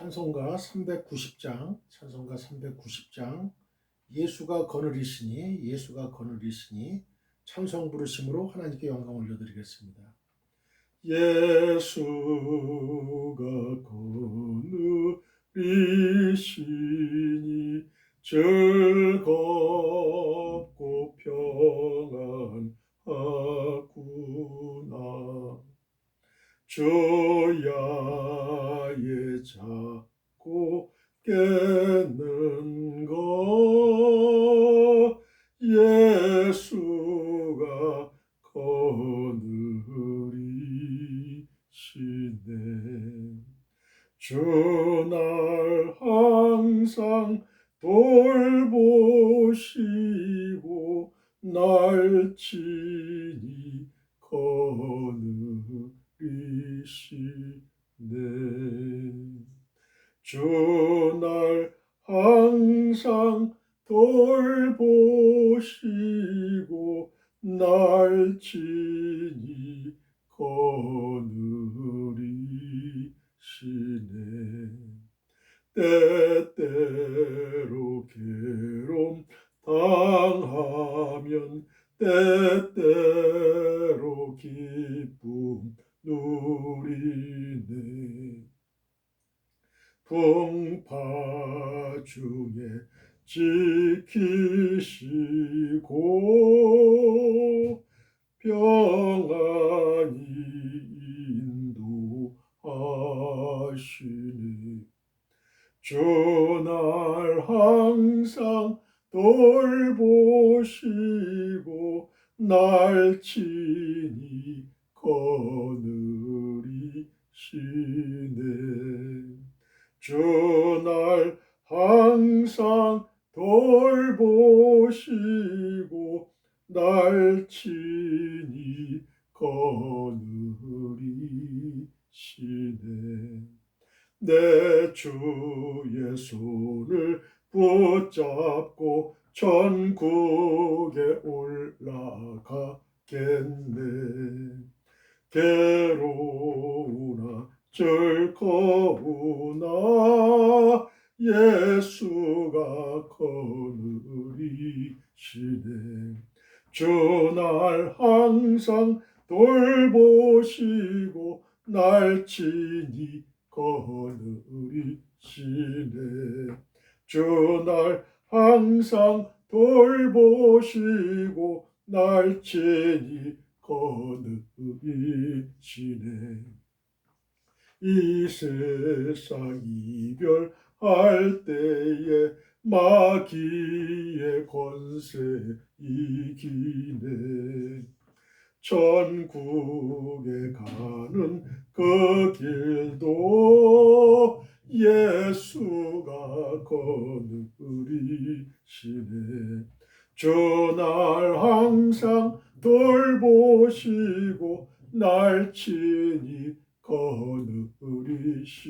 찬송가 390장 예수가 거느리시니 찬송 부르심으로 하나님께 영광 올려드리겠습니다. 예수가 거느리시니 즐겁고 평안하구나. 주야의 잡고 깨는 것 예수가 거느리시네. 주날 항상 돌보시고 날 친히 거느리시네. 주날 항상 돌보시고 날 친히 거느리시네. 때때로 괴로움 당하면 때때로 기쁨 누리네. 풍파 중에 지키시고 평안히 인도하시니 주날 항상 돌보시고 날 친히 거느리시네. 주날 항상 돌보시고 날 친히 거느리시네. 내 주의 손을 붙잡고 천국에 올라가겠네. 괴로우나 즐거우나 예수가 거느리시네. 주날 항상 돌보시고 날 친히 거느리시네. 주날 항상 돌보시고 날 친히 거느리시네. 이 세상 이별할 때에 마귀의 권세 이기네. 천국에 가는 그 길도 예수가 거느리시네. 주날 항상 돌보시고 날 친히 거느리시네.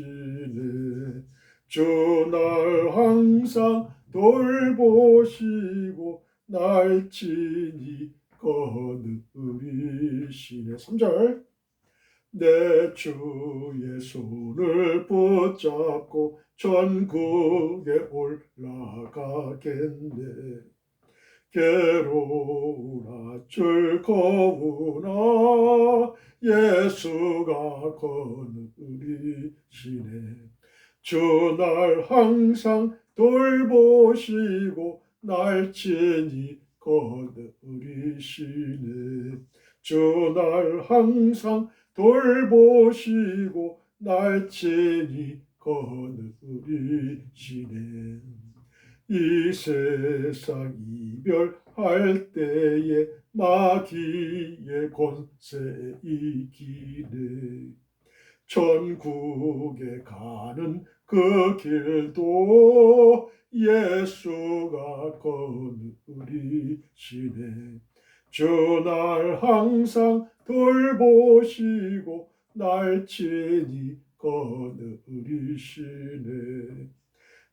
주날 항상 돌보시고 날 친히 거느리시네. 3절 내 주의 손을 붙잡고 천국에 올라가겠네. 괴로우나 즐거우나 예수가 거느리시네. 주날 항상 돌보시고 날 친히 거느리시네. 주날 항상 돌보시고 날 친히 거느리시네. 이 세상 이별할 때에 마귀의 권세 이기네. 천국에 가는 그 길도 예수가 거느리시네. 주날 항상 돌보시고 날 친히 거느리시네.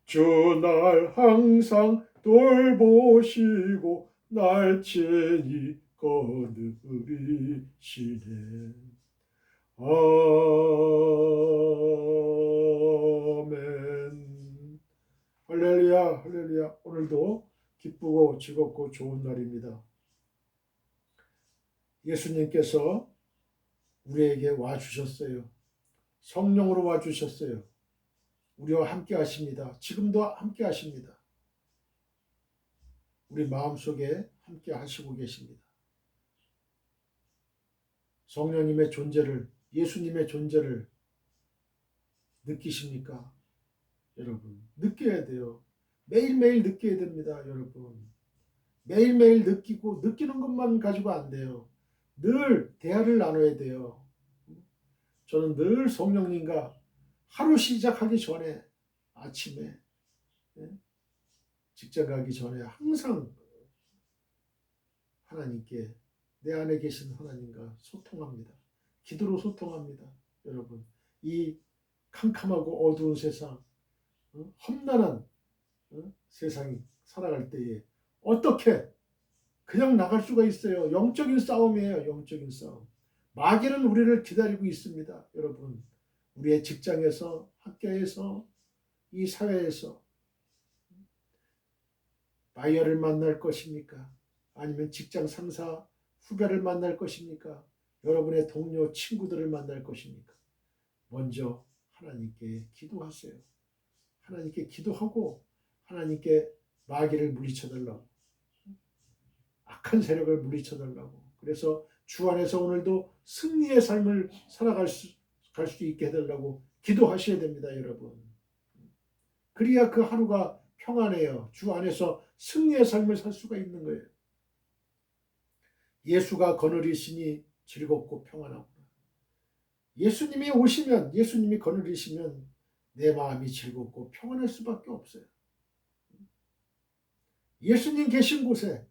주날 항상 돌보시고 날 친히 거느리시네. 아멘. 할렐루야. 오늘도 기쁘고 즐겁고 좋은 날입니다. 예수님께서 우리에게 와주셨어요. 성령으로 와주셨어요. 우리와 함께 하십니다. 지금도 함께 하십니다. 우리 마음속에 함께 하시고 계십니다. 성령님의 존재를, 예수님의 존재를 느끼십니까? 여러분, 느껴야 돼요. 매일매일 느껴야 됩니다, 여러분. 매일매일 느끼고 느끼는 것만 가지고 안 돼요. 늘 대화를 나눠야 돼요. 저는 늘 성령님과 하루 시작하기 전에 아침에 직장 가기 전에 항상 하나님께 내 안에 계신 하나님과 소통합니다. 기도로 소통합니다. 여러분, 이 캄캄하고 어두운 세상, 험난한 세상이 살아갈 때에 어떻게 그냥 나갈 수가 있어요. 영적인 싸움이에요. 영적인 싸움. 마귀는 우리를 기다리고 있습니다. 여러분, 우리의 직장에서, 학교에서, 이 사회에서 바이어를 만날 것입니까? 아니면 직장 상사, 후배를 만날 것입니까? 여러분의 동료, 친구들을 만날 것입니까? 먼저 하나님께 기도하세요. 하나님께 기도하고 하나님께 마귀를 물리쳐달라고, 악한 세력을 물리쳐달라고. 그래서 주 안에서 오늘도 승리의 삶을 살아갈 수 있게 해달라고 기도하셔야 됩니다, 여러분. 그래야 그 하루가 평안해요. 주 안에서 승리의 삶을 살 수가 있는 거예요. 예수가 거느리시니 즐겁고 평안하구나. 예수님이 오시면, 예수님이 거느리시면 내 마음이 즐겁고 평안할 수밖에 없어요. 예수님 계신 곳에,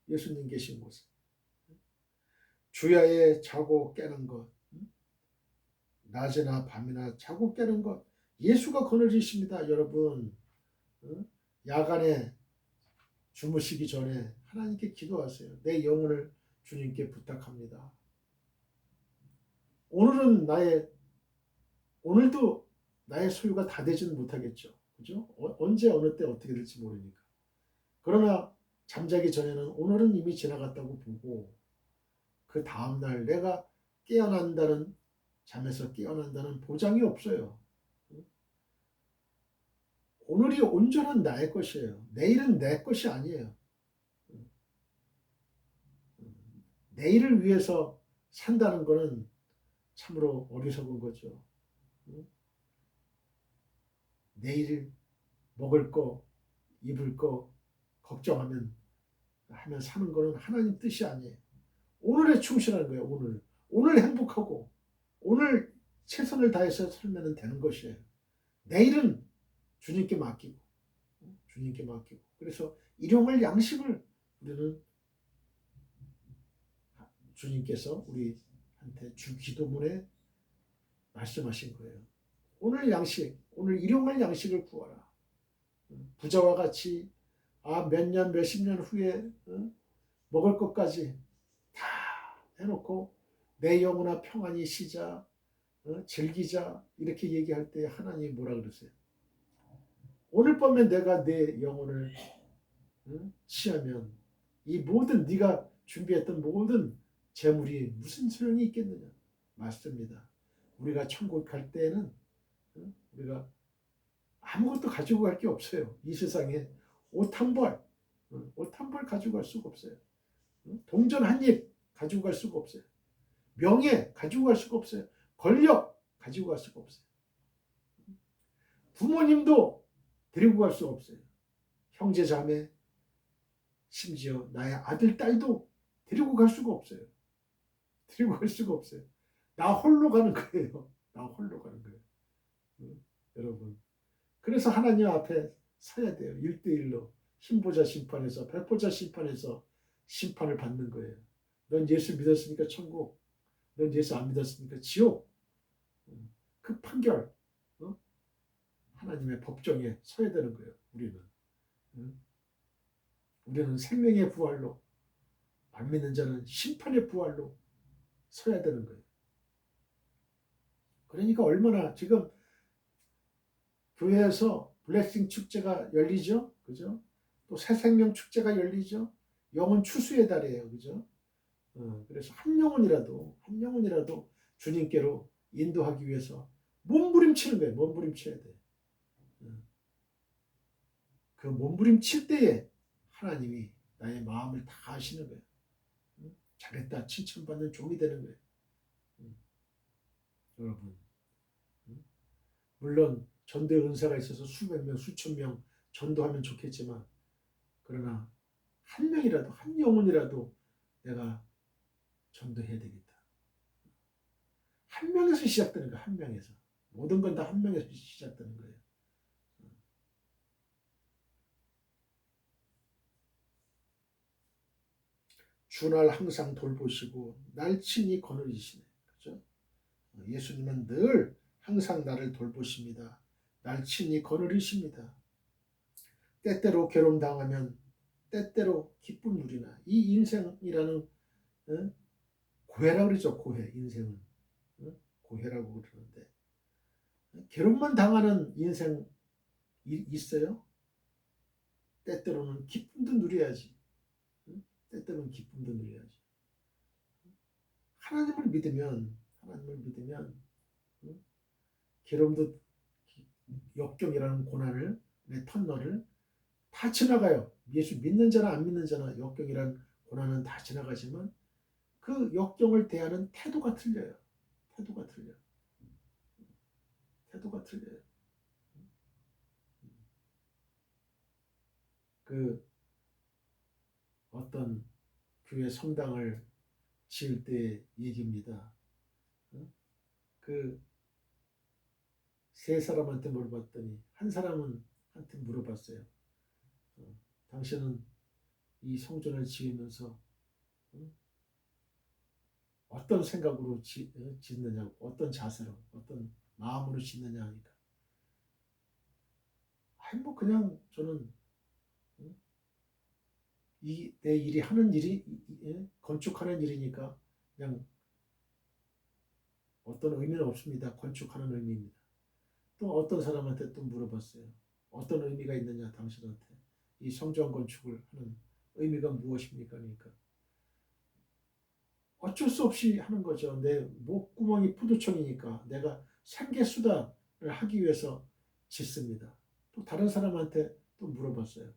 예수님 계신 곳에 주야에 자고 깨는 것, 낮이나 밤이나 자고 깨는 것, 예수가 거느리십니다. 여러분, 야간에 주무시기 전에 하나님께 기도하세요. 내 영혼을 주님께 부탁합니다. 오늘도 나의 소유가 다 되지는 못하겠죠. 그죠? 언제 어느 때 어떻게 될지 모르니까. 그러나 잠자기 전에는 오늘은 이미 지나갔다고 보고 그 다음날 내가 깨어난다는, 잠에서 깨어난다는 보장이 없어요. 오늘이 온전한 나의 것이에요. 내일은 내 것이 아니에요. 내일을 위해서 산다는 것은 참으로 어리석은 거죠. 내일 먹을 거, 입을 거 걱정하면 사는 거는 하나님 뜻이 아니에요. 오늘에 충실하는 거예요. 오늘 행복하고 오늘 최선을 다해서 살면 되는 것이에요. 내일은 주님께 맡기고, 그래서 일용할 양식을 우리는, 주님께서 우리한테 주 기도문에 말씀하신 거예요. 오늘 양식, 오늘 일용할 양식을 구하라. 부자와 같이 몇 년, 몇십 년 후에 먹을 것까지 다 해놓고 내 영혼아 평안히 쉬자, 즐기자, 이렇게 얘기할 때 하나님이 뭐라 그러세요? 오늘 밤에 내가 내 영혼을 취하면 이 모든 네가 준비했던 모든 재물이 무슨 소용이 있겠느냐? 맞습니다. 우리가 천국 갈 때에는 우리가 아무것도 가지고 갈 게 없어요. 이 세상에 옷 한 벌 가지고 갈 수가 없어요. 동전 한 입 가지고 갈 수가 없어요. 명예 가지고 갈 수가 없어요. 권력 가지고 갈 수가 없어요. 부모님도 데리고 갈 수가 없어요. 형제 자매, 심지어 나의 아들 딸도 데리고 갈 수가 없어요. 데리고 갈 수가 없어요. 나 홀로 가는 거예요. 나 홀로 가는 거예요. 여러분, 그래서 하나님 앞에 서야 돼요. 1대1로 흰보자 심판에서, 백보자 심판에서 심판을 받는 거예요. 넌 예수 믿었으니까 천국, 넌 예수 안 믿었으니까 지옥. 그 판결, 하나님의 법정에 서야 되는 거예요. 우리는 생명의 부활로, 안 믿는 자는 심판의 부활로 서야 되는 거예요. 그러니까 얼마나 지금 교회에서 블레싱 축제가 열리죠. 그죠? 또 새생명 축제가 열리죠. 영혼 추수의 달이에요. 그죠? 그래서 한 영혼이라도 주님께로 인도하기 위해서 몸부림치는 거예요. 몸부림쳐야 돼. 그 몸부림칠 때에 하나님이 나의 마음을 다 아시는 거예요. 잘했다 칭찬받는 종이 되는 거예요. 여러분, 물론 전도의 은사가 있어서 수백 명, 수천 명 전도하면 좋겠지만, 그러나 한 명이라도, 한 영혼이라도 내가 전도해야 되겠다. 한 명에서 시작되는 거야. 한 명에서. 모든 건 다 한 명에서 시작되는 거예요. 주날 항상 돌보시고 날 친히 거느리시네. 그죠? 예수님은 늘 항상 나를 돌보십니다. 날 친히 거느리십니다. 때때로 괴로움 당하면 때때로 기쁨 누리나. 이 인생이라는 고해라 그러죠. 고해. 인생은 고해라고 그러는데, 괴롭만 당하는 인생 있어요? 때때로는 기쁨도 누려야지. 때때로는 기쁨도 누려야지. 하나님을 믿으면 괴로움도, 역경이라는 고난을, 내 터널을 다 지나가요. 예수 믿는 자나 안 믿는 자나 역경이란 고난은 다 지나가지만 그 역경을 대하는 태도가 틀려요. 태도가 틀려. 태도가 틀려요. 그 어떤 교회 성당을 지을 때 얘기입니다. 그 세 사람한테 물어봤더니 한 사람은 한테 물어봤어요. 당신은 이 성전을 지으면서 어떤 생각으로 짓느냐고, 어떤 자세로, 어떤 마음으로 짓느냐 하니까, 아니 뭐 그냥 저는 내 일이 하는 일이 건축하는 일이니까 그냥 어떤 의미는 없습니다. 건축하는 의미입니다. 또 어떤 사람한테 또 물어봤어요. 어떤 의미가 있느냐 당신한테, 이 성전 건축을 하는 의미가 무엇입니까? 그러니까 어쩔 수 없이 하는 거죠. 내 목구멍이 포도청이니까 내가 생계수단을 하기 위해서 짓습니다. 또 다른 사람한테 또 물어봤어요.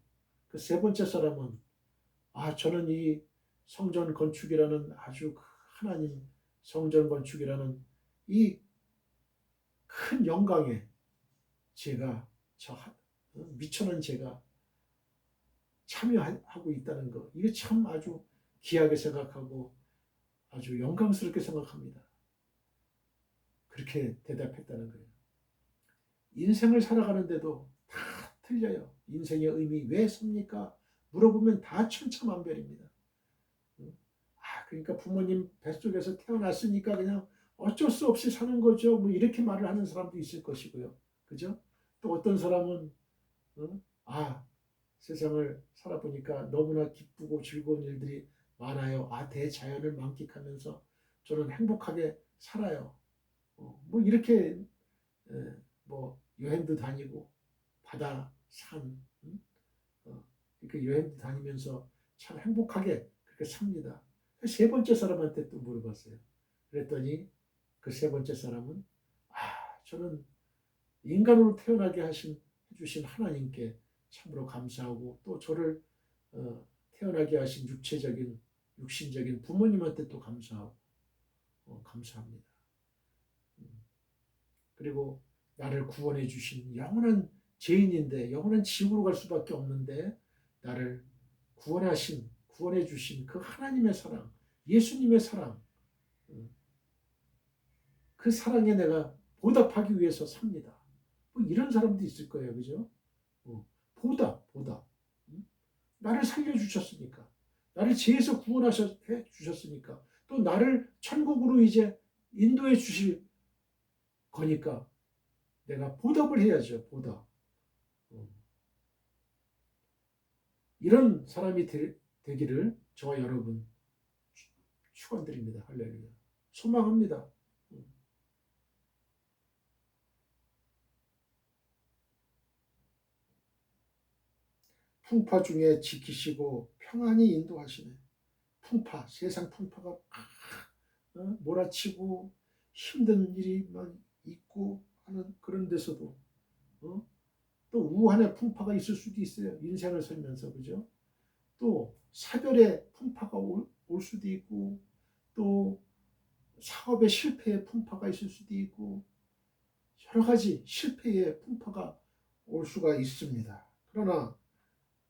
그 세 번째 사람은, 저는 이 성전 건축이라는 아주 하나님 성전 건축이라는 이 큰 영광에 제가 미천한 제가 참여하고 있다는 거, 이게 참 아주 귀하게 생각하고 아주 영광스럽게 생각합니다. 그렇게 대답했다는 거예요. 인생을 살아가는데도 다 틀려요. 인생의 의미 왜 삽니까? 물어보면 다 천차만별입니다. 그러니까 부모님 뱃속에서 태어났으니까 그냥 어쩔 수 없이 사는 거죠. 뭐 이렇게 말을 하는 사람도 있을 것이고요. 그죠? 또 어떤 사람은 세상을 살아보니까 너무나 기쁘고 즐거운 일들이 많아요. 대자연을 만끽하면서 저는 행복하게 살아요. 뭐 이렇게 뭐 여행도 다니고 바다, 산, 이렇게 여행도 다니면서 참 행복하게 그렇게 삽니다. 세 번째 사람한테 또 물어봤어요. 그랬더니 그 세 번째 사람은 저는 인간으로 태어나게 해주신 하나님께 참으로 감사하고, 또 저를 태어나게 하신 육신적인 부모님한테 또 감사하고 감사합니다. 그리고 나를 구원해 주신 영원한 죄인인데 영원한 지옥으로 갈 수밖에 없는데 나를 구원해 주신 그 하나님의 사랑, 예수님의 사랑, 그 사랑에 내가 보답하기 위해서 삽니다. 뭐 이런 사람도 있을 거예요. 그죠? 보답. 나를 살려주셨으니까, 나를 죄에서 구원하셔 주셨으니까, 또 나를 천국으로 이제 인도해 주실 거니까 내가 보답을 해야죠. 보답. 이런 사람이 되기를 저와 여러분 축원드립니다. 할렐루야. 소망합니다. 풍파 중에 지키시고 평안히 인도하시네. 풍파, 세상 풍파가 몰아치고 힘든 일이 막 있고 하는 그런 데서도 또 우한의 풍파가 있을 수도 있어요. 인생을 살면서, 그죠? 또 사별의 풍파가 올 수도 있고, 또 사업의 실패의 풍파가 있을 수도 있고, 여러 가지 실패의 풍파가 올 수가 있습니다. 그러나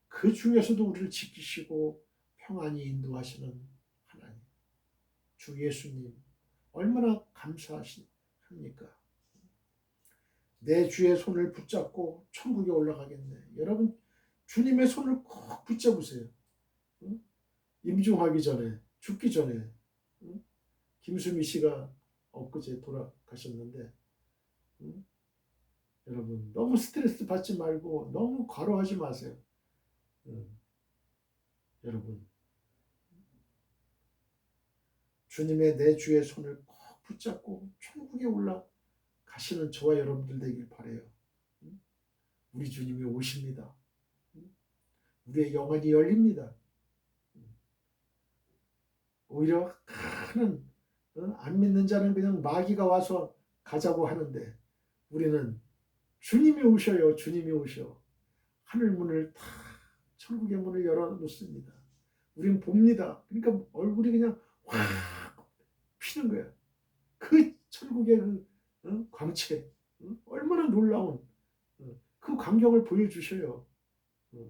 그 중에서도 우리를 지키시고 평안히 인도하시는 하나님, 주 예수님, 얼마나 감사합니까? 내 주의 손을 붙잡고 천국에 올라가겠네. 여러분, 주님의 손을 꼭 붙잡으세요. 임종하기 전에, 죽기 전에. 김수미 씨가 엊그제 돌아가셨는데, 여러분, 너무 스트레스 받지 말고 너무 과로하지 마세요. 여러분, 주님의 내 주의 손을 꼭 붙잡고 천국에 올라가시는 저와 여러분들 되길 바라요. 우리 주님이 오십니다. 우리의 영혼이 열립니다. 오히려 큰 안 믿는 자는 그냥 마귀가 와서 가자고 하는데, 우리는 주님이 오셔요. 주님이 오셔. 하늘 문을 다, 천국의 문을 열어놓습니다. 우리는 봅니다. 그러니까 얼굴이 그냥 확 피는 거야. 그 천국의 그 광채, 얼마나 놀라운 그 광경을 보여주셔요.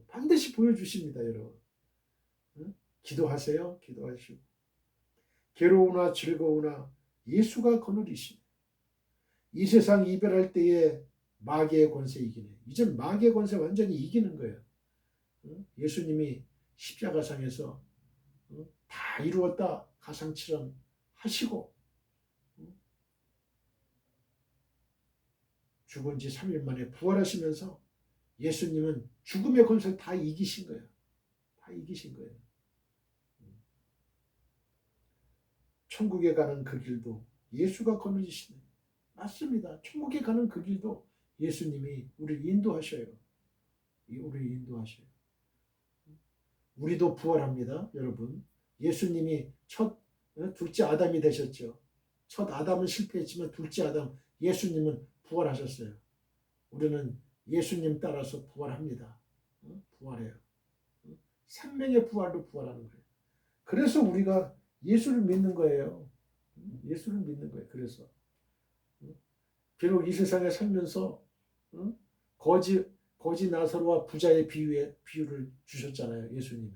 반드시 보여주십니다, 여러분. 기도하세요. 기도하시고. 괴로우나 즐거우나 예수가 거느리시네. 이 세상 이별할 때에 마귀의 권세 이기네. 이제 마귀의 권세 완전히 이기는 거예요. 예수님이 십자가상에서 다 이루었다 가상칠언 하시고 죽은 지 3일 만에 부활하시면서 예수님은 죽음의 권세를 다 이기신 거예요. 다 이기신 거예요. 천국에 가는 그 길도 예수가 거느리시네. 맞습니다. 천국에 가는 그 길도 예수님이 우리를 인도하셔요. 우리를 인도하셔요. 우리도 부활합니다, 여러분. 예수님이 둘째 아담이 되셨죠. 첫 아담은 실패했지만 둘째 아담, 예수님은 부활하셨어요. 우리는 예수님 따라서 부활합니다. 부활해요. 생명의 부활로 부활하는 거예요. 그래서 우리가 예수를 믿는 거예요. 예수를 믿는 거예요. 그래서 비록 이 세상에 살면서 거지 나사로와 부자의 비유를 주셨잖아요. 예수님이.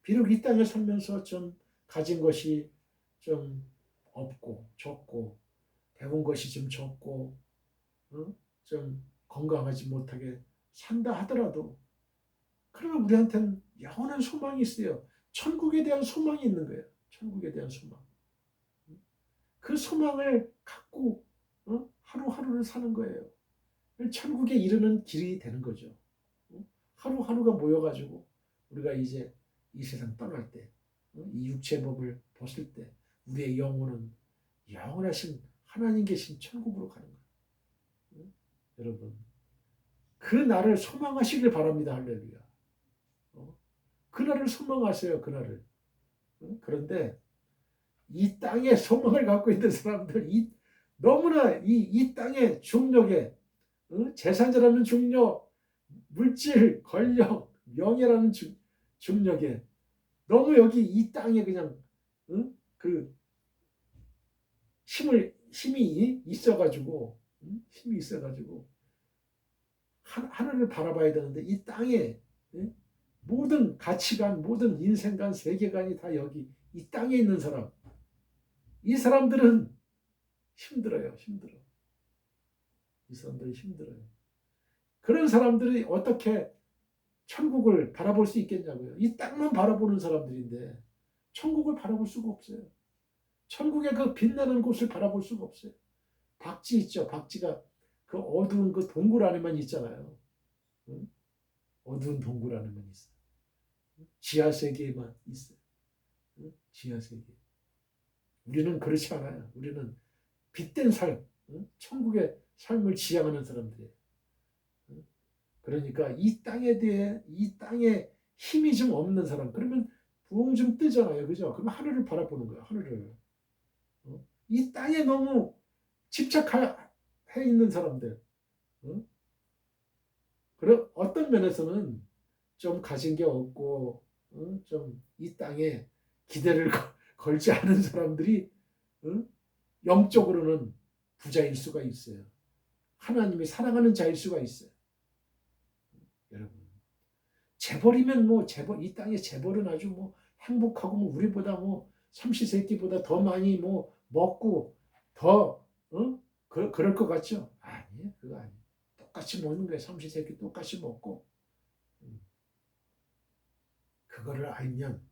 비록 이 땅에 살면서 좀 가진 것이 좀 없고 적고 배운 것이 좀 적고 좀 건강하지 못하게 산다 하더라도, 그러면 우리한테는 영원한 소망이 있어요. 천국에 대한 소망이 있는 거예요. 천국에 대한 소망. 그 소망을 갖고 하루하루를 사는 거예요. 천국에 이르는 길이 되는 거죠. 하루하루가 모여가지고 우리가 이제 이 세상 떠날 때, 이 육체의 몸을 벗을 때 우리의 영혼은 영원하신 하나님 계신 천국으로 가는 거예요. 여러분, 그 날을 소망하시길 바랍니다. 할렐루야. 그 날을 소망하세요. 그 날을. 그런데 이 땅에 소망을 갖고 있는 사람들, 너무나 이 땅의 중력에, 재산이라는 중력, 물질, 권력, 명예라는 중력에 너무 여기 이 땅에 그냥 그 힘이 있어가지고 하늘을 바라봐야 되는데, 이 땅에 모든 가치관, 모든 인생관, 세계관이 다 여기 이 땅에 있는 사람, 이 사람들은 힘들어요. 이 사람들이 힘들어요. 그런 사람들이 어떻게 천국을 바라볼 수 있겠냐고요. 이 땅만 바라보는 사람들인데 천국을 바라볼 수가 없어요. 천국의 그 빛나는 곳을 바라볼 수가 없어요. 박쥐 있죠. 박쥐가 그 어두운 그 동굴 안에만 있잖아요. 어두운 동굴 안에만 있어요. 지하세계에만 있어요. 지하세계. 우리는 그렇지 않아요. 우리는 빛된 삶, 천국의 삶을 지향하는 사람들이에요. 그러니까 이 땅에 대해, 이 땅에 힘이 좀 없는 사람, 그러면 붕 좀 뜨잖아요. 그죠? 그럼 하늘을 바라보는 거예요. 하늘을. 이 땅에 너무 집착해 있는 사람들. 그런 어떤 면에서는 좀 가진 게 없고 좀 이 땅에 기대를 걸지 않은 사람들이 영적으로는 부자일 수가 있어요. 하나님이 사랑하는 자일 수가 있어요. 여러분, 재벌이면 뭐 재벌, 이 땅의 재벌은 아주 뭐 행복하고 뭐 우리보다 뭐 삼시세끼보다 더 많이 뭐 먹고 더 그럴 것 같죠? 아니에요. 그거 아니에요. 똑같이 먹는 거예요. 삼시세끼 똑같이 먹고. 그거를 알면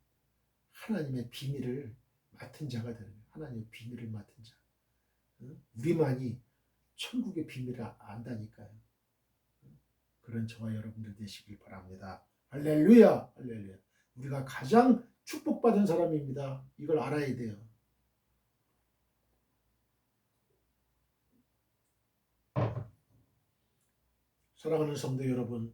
하나님의 비밀을 맡은 자가 되는 거예요. 하나님의 비밀을 맡은 자. 우리만이 천국의 비밀을 안다니까요. 그런 저와 여러분들 되시길 바랍니다. 할렐루야, 할렐루야. 우리가 가장 축복받은 사람입니다. 이걸 알아야 돼요. 사랑하는 성도 여러분,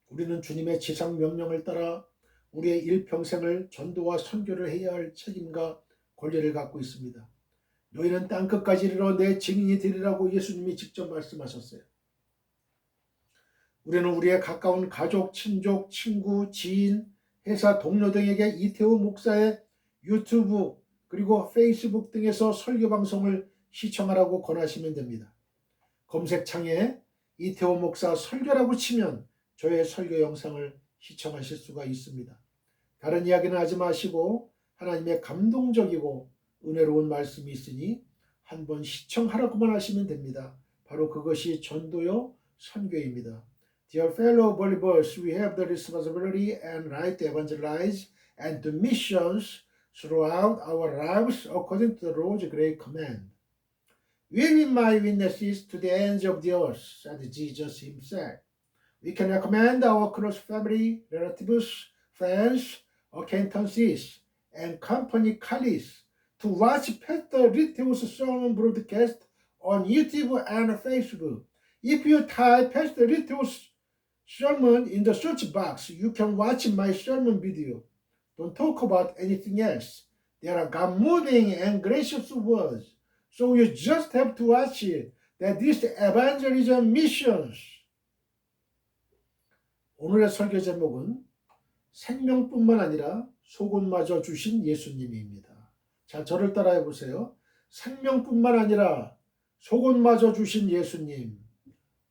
우리는 주님의 지상 명령을 따라 우리의 일평생을 전도와 선교를 해야 할 책임과 권리를 갖고 있습니다. 너희는 땅끝까지 이르러 내 증인이 되리라고 예수님이 직접 말씀하셨어요. 우리는 우리의 가까운 가족, 친족, 친구, 지인, 회사 동료 등에게 이태호 목사의 유튜브 그리고 페이스북 등에서 설교 방송을 시청하라고 권하시면 됩니다. 검색창에 이태호 목사 설교라고 치면 저의 설교 영상을 시청하실 수가 있습니다. 다른 이야기는 하지 마시고 하나님의 감동적이고 은혜로운 말씀이 있으니 한번 시청하라고만 하시면 됩니다. 바로 그것이 전도요 선교입니다. Dear fellow believers, we have the responsibility and right to evangelize and do missions throughout our lives according to the Lord's great command. Will be my witnesses to the ends of the earth, said Jesus himself. We can recommend our close family, relatives, friends, acquaintances, and company colleagues to watch Pastor Ritteo's sermon broadcast on YouTube and Facebook. If you type Pastor Ritteo's sermon in the search box, you can watch my sermon video. Don't talk about anything else. There are God-moving and gracious words. So you just have to watch it. That is evangelism missions. 오늘의 설교 제목은 생명뿐만 아니라 속옷마저 주신 예수님입니다. 자, 저를 따라해 보세요. 생명뿐만 아니라 속옷마저 주신 예수님.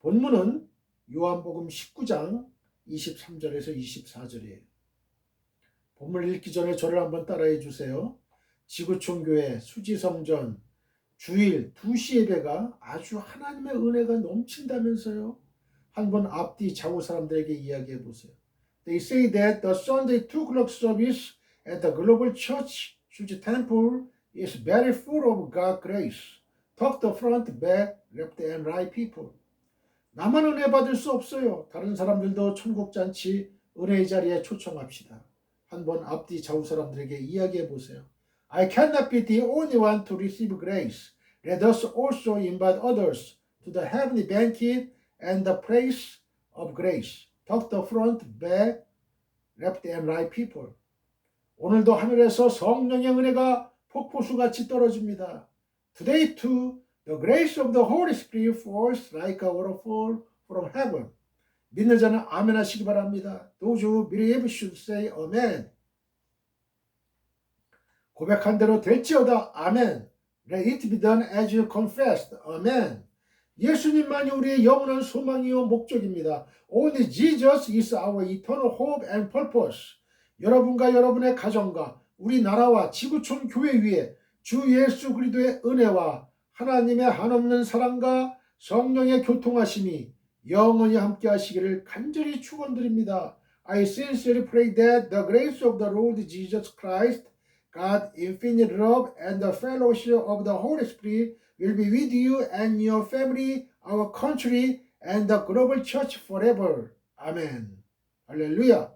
본문은 요한복음 19장 23절에서 24절이에요. 본문을 읽기 전에 저를 한번 따라해 주세요. 지구촌교회 수지성전 주일 2시 예배가 아주 하나님의 은혜가 넘친다면서요. 한번 앞뒤 좌우 사람들에게 이야기해 보세요. They say that the Sunday 2 o'clock service at the Global Church Suji Temple is very full of God's grace. Top the front, back, left and right people. 나만 은혜 받을 수 없어요. 다른 사람들도 천국잔치 은혜의 자리에 초청합시다. 한번 앞뒤 좌우 사람들에게 이야기해 보세요. I cannot be the only one to receive grace. Let us also invite others to the heavenly banquet and the praise of grace. Top the front, back, left and right people. 오늘도 하늘에서 성령의 은혜가 폭포수같이 떨어집니다. Today too, the grace of the Holy Spirit falls like a waterfall from heaven. 믿는 자는 아멘 하시기 바랍니다. Those who believe should say amen. 고백한 대로 될지어다. 아멘. Let it be done as you confessed. 아멘. 예수님만이 우리의 영원한 소망이요 목적입니다. Only Jesus is our eternal hope and purpose. 여러분과 여러분의 가정과 우리 나라와 지구촌 교회 위에 주 예수 그리스도의 은혜와 하나님의 한없는 사랑과 성령의 교통하심이 영원히 함께 하시기를 간절히 축원드립니다. I sincerely pray that the grace of the Lord Jesus Christ, God's infinite love and the fellowship of the Holy Spirit will be with you and your family, our country, and the global church forever. 아멘. 할렐루야.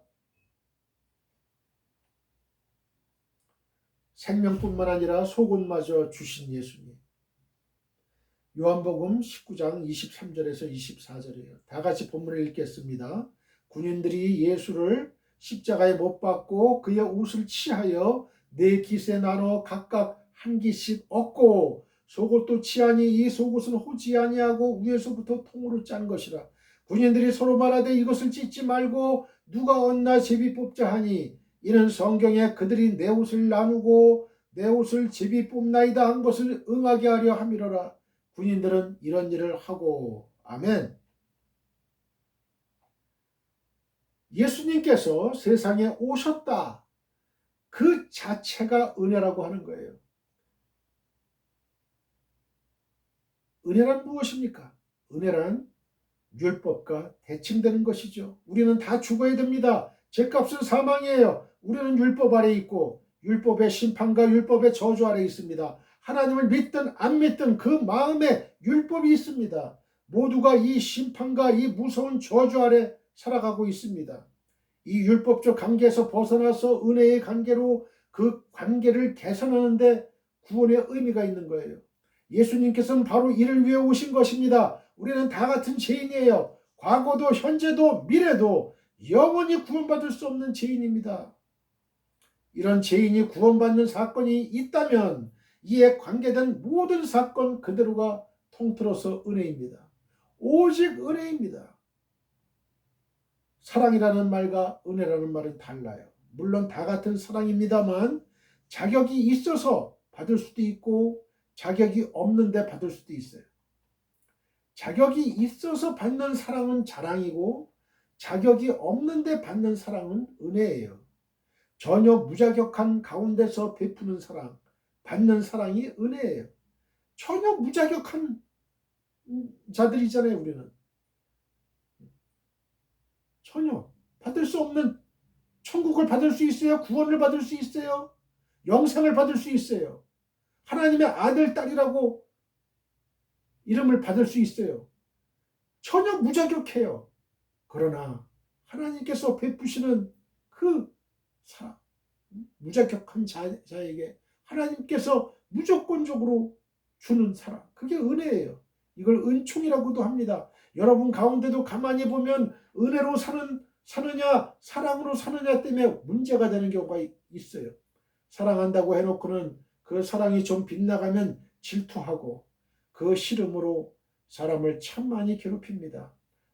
생명뿐만 아니라 속옷마저 주신 예수님. 요한복음 19장 23절에서 24절이에요. 다 같이 본문을 읽겠습니다. 군인들이 예수를 십자가에 못 박고 그의 옷을 취하여 네 깃에 나눠 각각 한 깃씩 얻고 속옷도 취하니 이 속옷은 호지 아니하고 위에서부터 통으로 짠 것이라. 군인들이 서로 말하되 이것을 찢지 말고 누가 얻나 제비 뽑자 하니 이는 성경에 그들이 내 옷을 나누고 내 옷을 제비 뽑나이다 한 것을 응하게 하려 함이로라. 군인들은 이런 일을 하고. 아멘. 예수님께서 세상에 오셨다. 그 자체가 은혜라고 하는 거예요. 은혜란 무엇입니까? 은혜란 율법과 대칭되는 것이죠. 우리는 다 죽어야 됩니다. 죄값은 사망이에요. 우리는 율법 아래 있고 율법의 심판과 율법의 저주 아래 있습니다. 하나님을 믿든 안 믿든 그 마음에 율법이 있습니다. 모두가 이 심판과 이 무서운 저주 아래 살아가고 있습니다. 이 율법적 관계에서 벗어나서 은혜의 관계로 그 관계를 개선하는데 구원의 의미가 있는 거예요. 예수님께서는 바로 이를 위해 오신 것입니다. 우리는 다 같은 죄인이에요. 과거도 현재도 미래도 영원히 구원받을 수 없는 죄인입니다. 이런 죄인이 구원받는 사건이 있다면 이에 관계된 모든 사건 그대로가 통틀어서 은혜입니다. 오직 은혜입니다. 사랑이라는 말과 은혜라는 말은 달라요. 물론 다 같은 사랑입니다만 자격이 있어서 받을 수도 있고 자격이 없는데 받을 수도 있어요. 자격이 있어서 받는 사랑은 자랑이고 자격이 없는데 받는 사랑은 은혜예요. 전혀 무자격한 가운데서 베푸는 사랑, 받는 사랑이 은혜예요. 전혀 무자격한 자들이잖아요, 우리는. 전혀 받을 수 없는, 천국을 받을 수 있어요. 구원을 받을 수 있어요. 영생을 받을 수 있어요. 하나님의 아들, 딸이라고 이름을 받을 수 있어요. 전혀 무자격해요. 그러나 하나님께서 베푸시는 그 무자격한 자에게 하나님께서 무조건적으로 주는 사랑, 그게 은혜예요. 이걸 은총이라고도 합니다. 여러분 가운데도 가만히 보면 은혜로 사느냐 사랑으로 사느냐 때문에 문제가 되는 경우가 있어요. 사랑한다고 해놓고는 그 사랑이 좀 빗나가면 질투하고 그 싫음으로 사람을 참 많이 괴롭힙니다.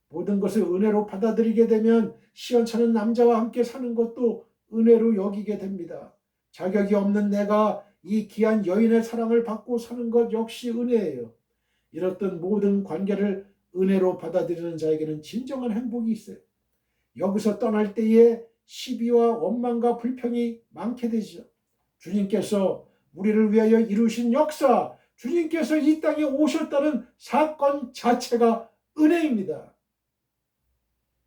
모든 것을 은혜로 받아들이게 되면 시원찮은 남자와 함께 사는 것도 은혜로 여기게 됩니다. 자격이 없는 내가 이 귀한 여인의 사랑을 받고 사는 것 역시 은혜예요. 이렇던 모든 관계를 은혜로 받아들이는 자에게는 진정한 행복이 있어요. 여기서 떠날 때에 시비와 원망과 불평이 많게 되죠. 주님께서 우리를 위하여 이루신 역사, 주님께서 이 땅에 오셨다는 사건 자체가 은혜입니다.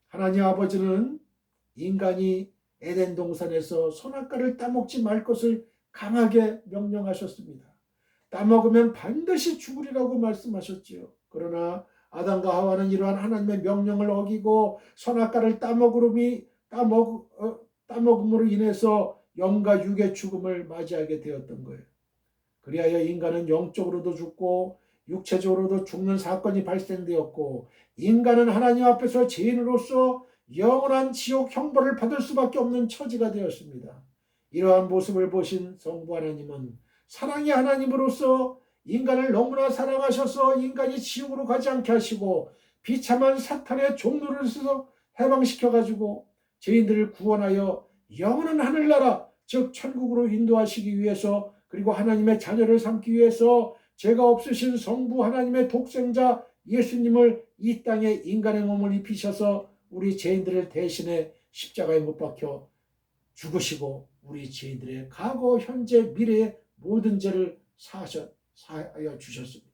하나님 아버지는 인간이 에덴 동산에서 선악과를 따먹지 말 것을 강하게 명령하셨습니다. 따먹으면 반드시 죽으리라고 말씀하셨지요. 그러나 아담과 하와는 이러한 하나님의 명령을 어기고 선악과를 따먹음으로 인해서 영과 육의 죽음을 맞이하게 되었던 거예요. 그리하여 인간은 영적으로도 죽고 육체적으로도 죽는 사건이 발생되었고 인간은 하나님 앞에서 죄인으로서 영원한 지옥 형벌을 받을 수밖에 없는 처지가 되었습니다. 이러한 모습을 보신 성부 하나님은 사랑의 하나님으로서 인간을 너무나 사랑하셔서 인간이 지옥으로 가지 않게 하시고 비참한 사탄의 종노릇에서 해방시켜가지고 죄인들을 구원하여 영원한 하늘나라 즉 천국으로 인도하시기 위해서 그리고 하나님의 자녀를 삼기 위해서 죄가 없으신 성부 하나님의 독생자 예수님을 이 땅에 인간의 몸을 입히셔서 우리 죄인들을 대신해 십자가에 못 박혀 죽으시고 우리 죄인들의 과거, 현재, 미래의 모든 죄를 사하여 주셨습니다.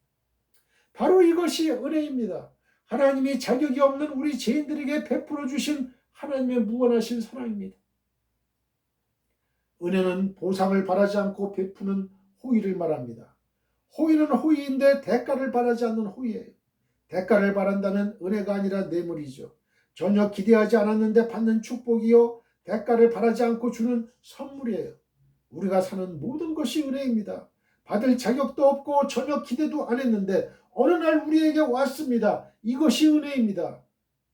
바로 이것이 은혜입니다. 하나님이 자격이 없는 우리 죄인들에게 베풀어 주신 하나님의 무한하신 사랑입니다. 은혜는 보상을 바라지 않고 베푸는 호의를 말합니다. 호의는 호의인데 대가를 바라지 않는 호의예요. 대가를 바란다면 은혜가 아니라 뇌물이죠. 전혀 기대하지 않았는데 받는 축복이요 대가를 바라지 않고 주는 선물이에요. 우리가 사는 모든 것이 은혜입니다. 받을 자격도 없고 전혀 기대도 안 했는데 어느 날 우리에게 왔습니다. 이것이 은혜입니다.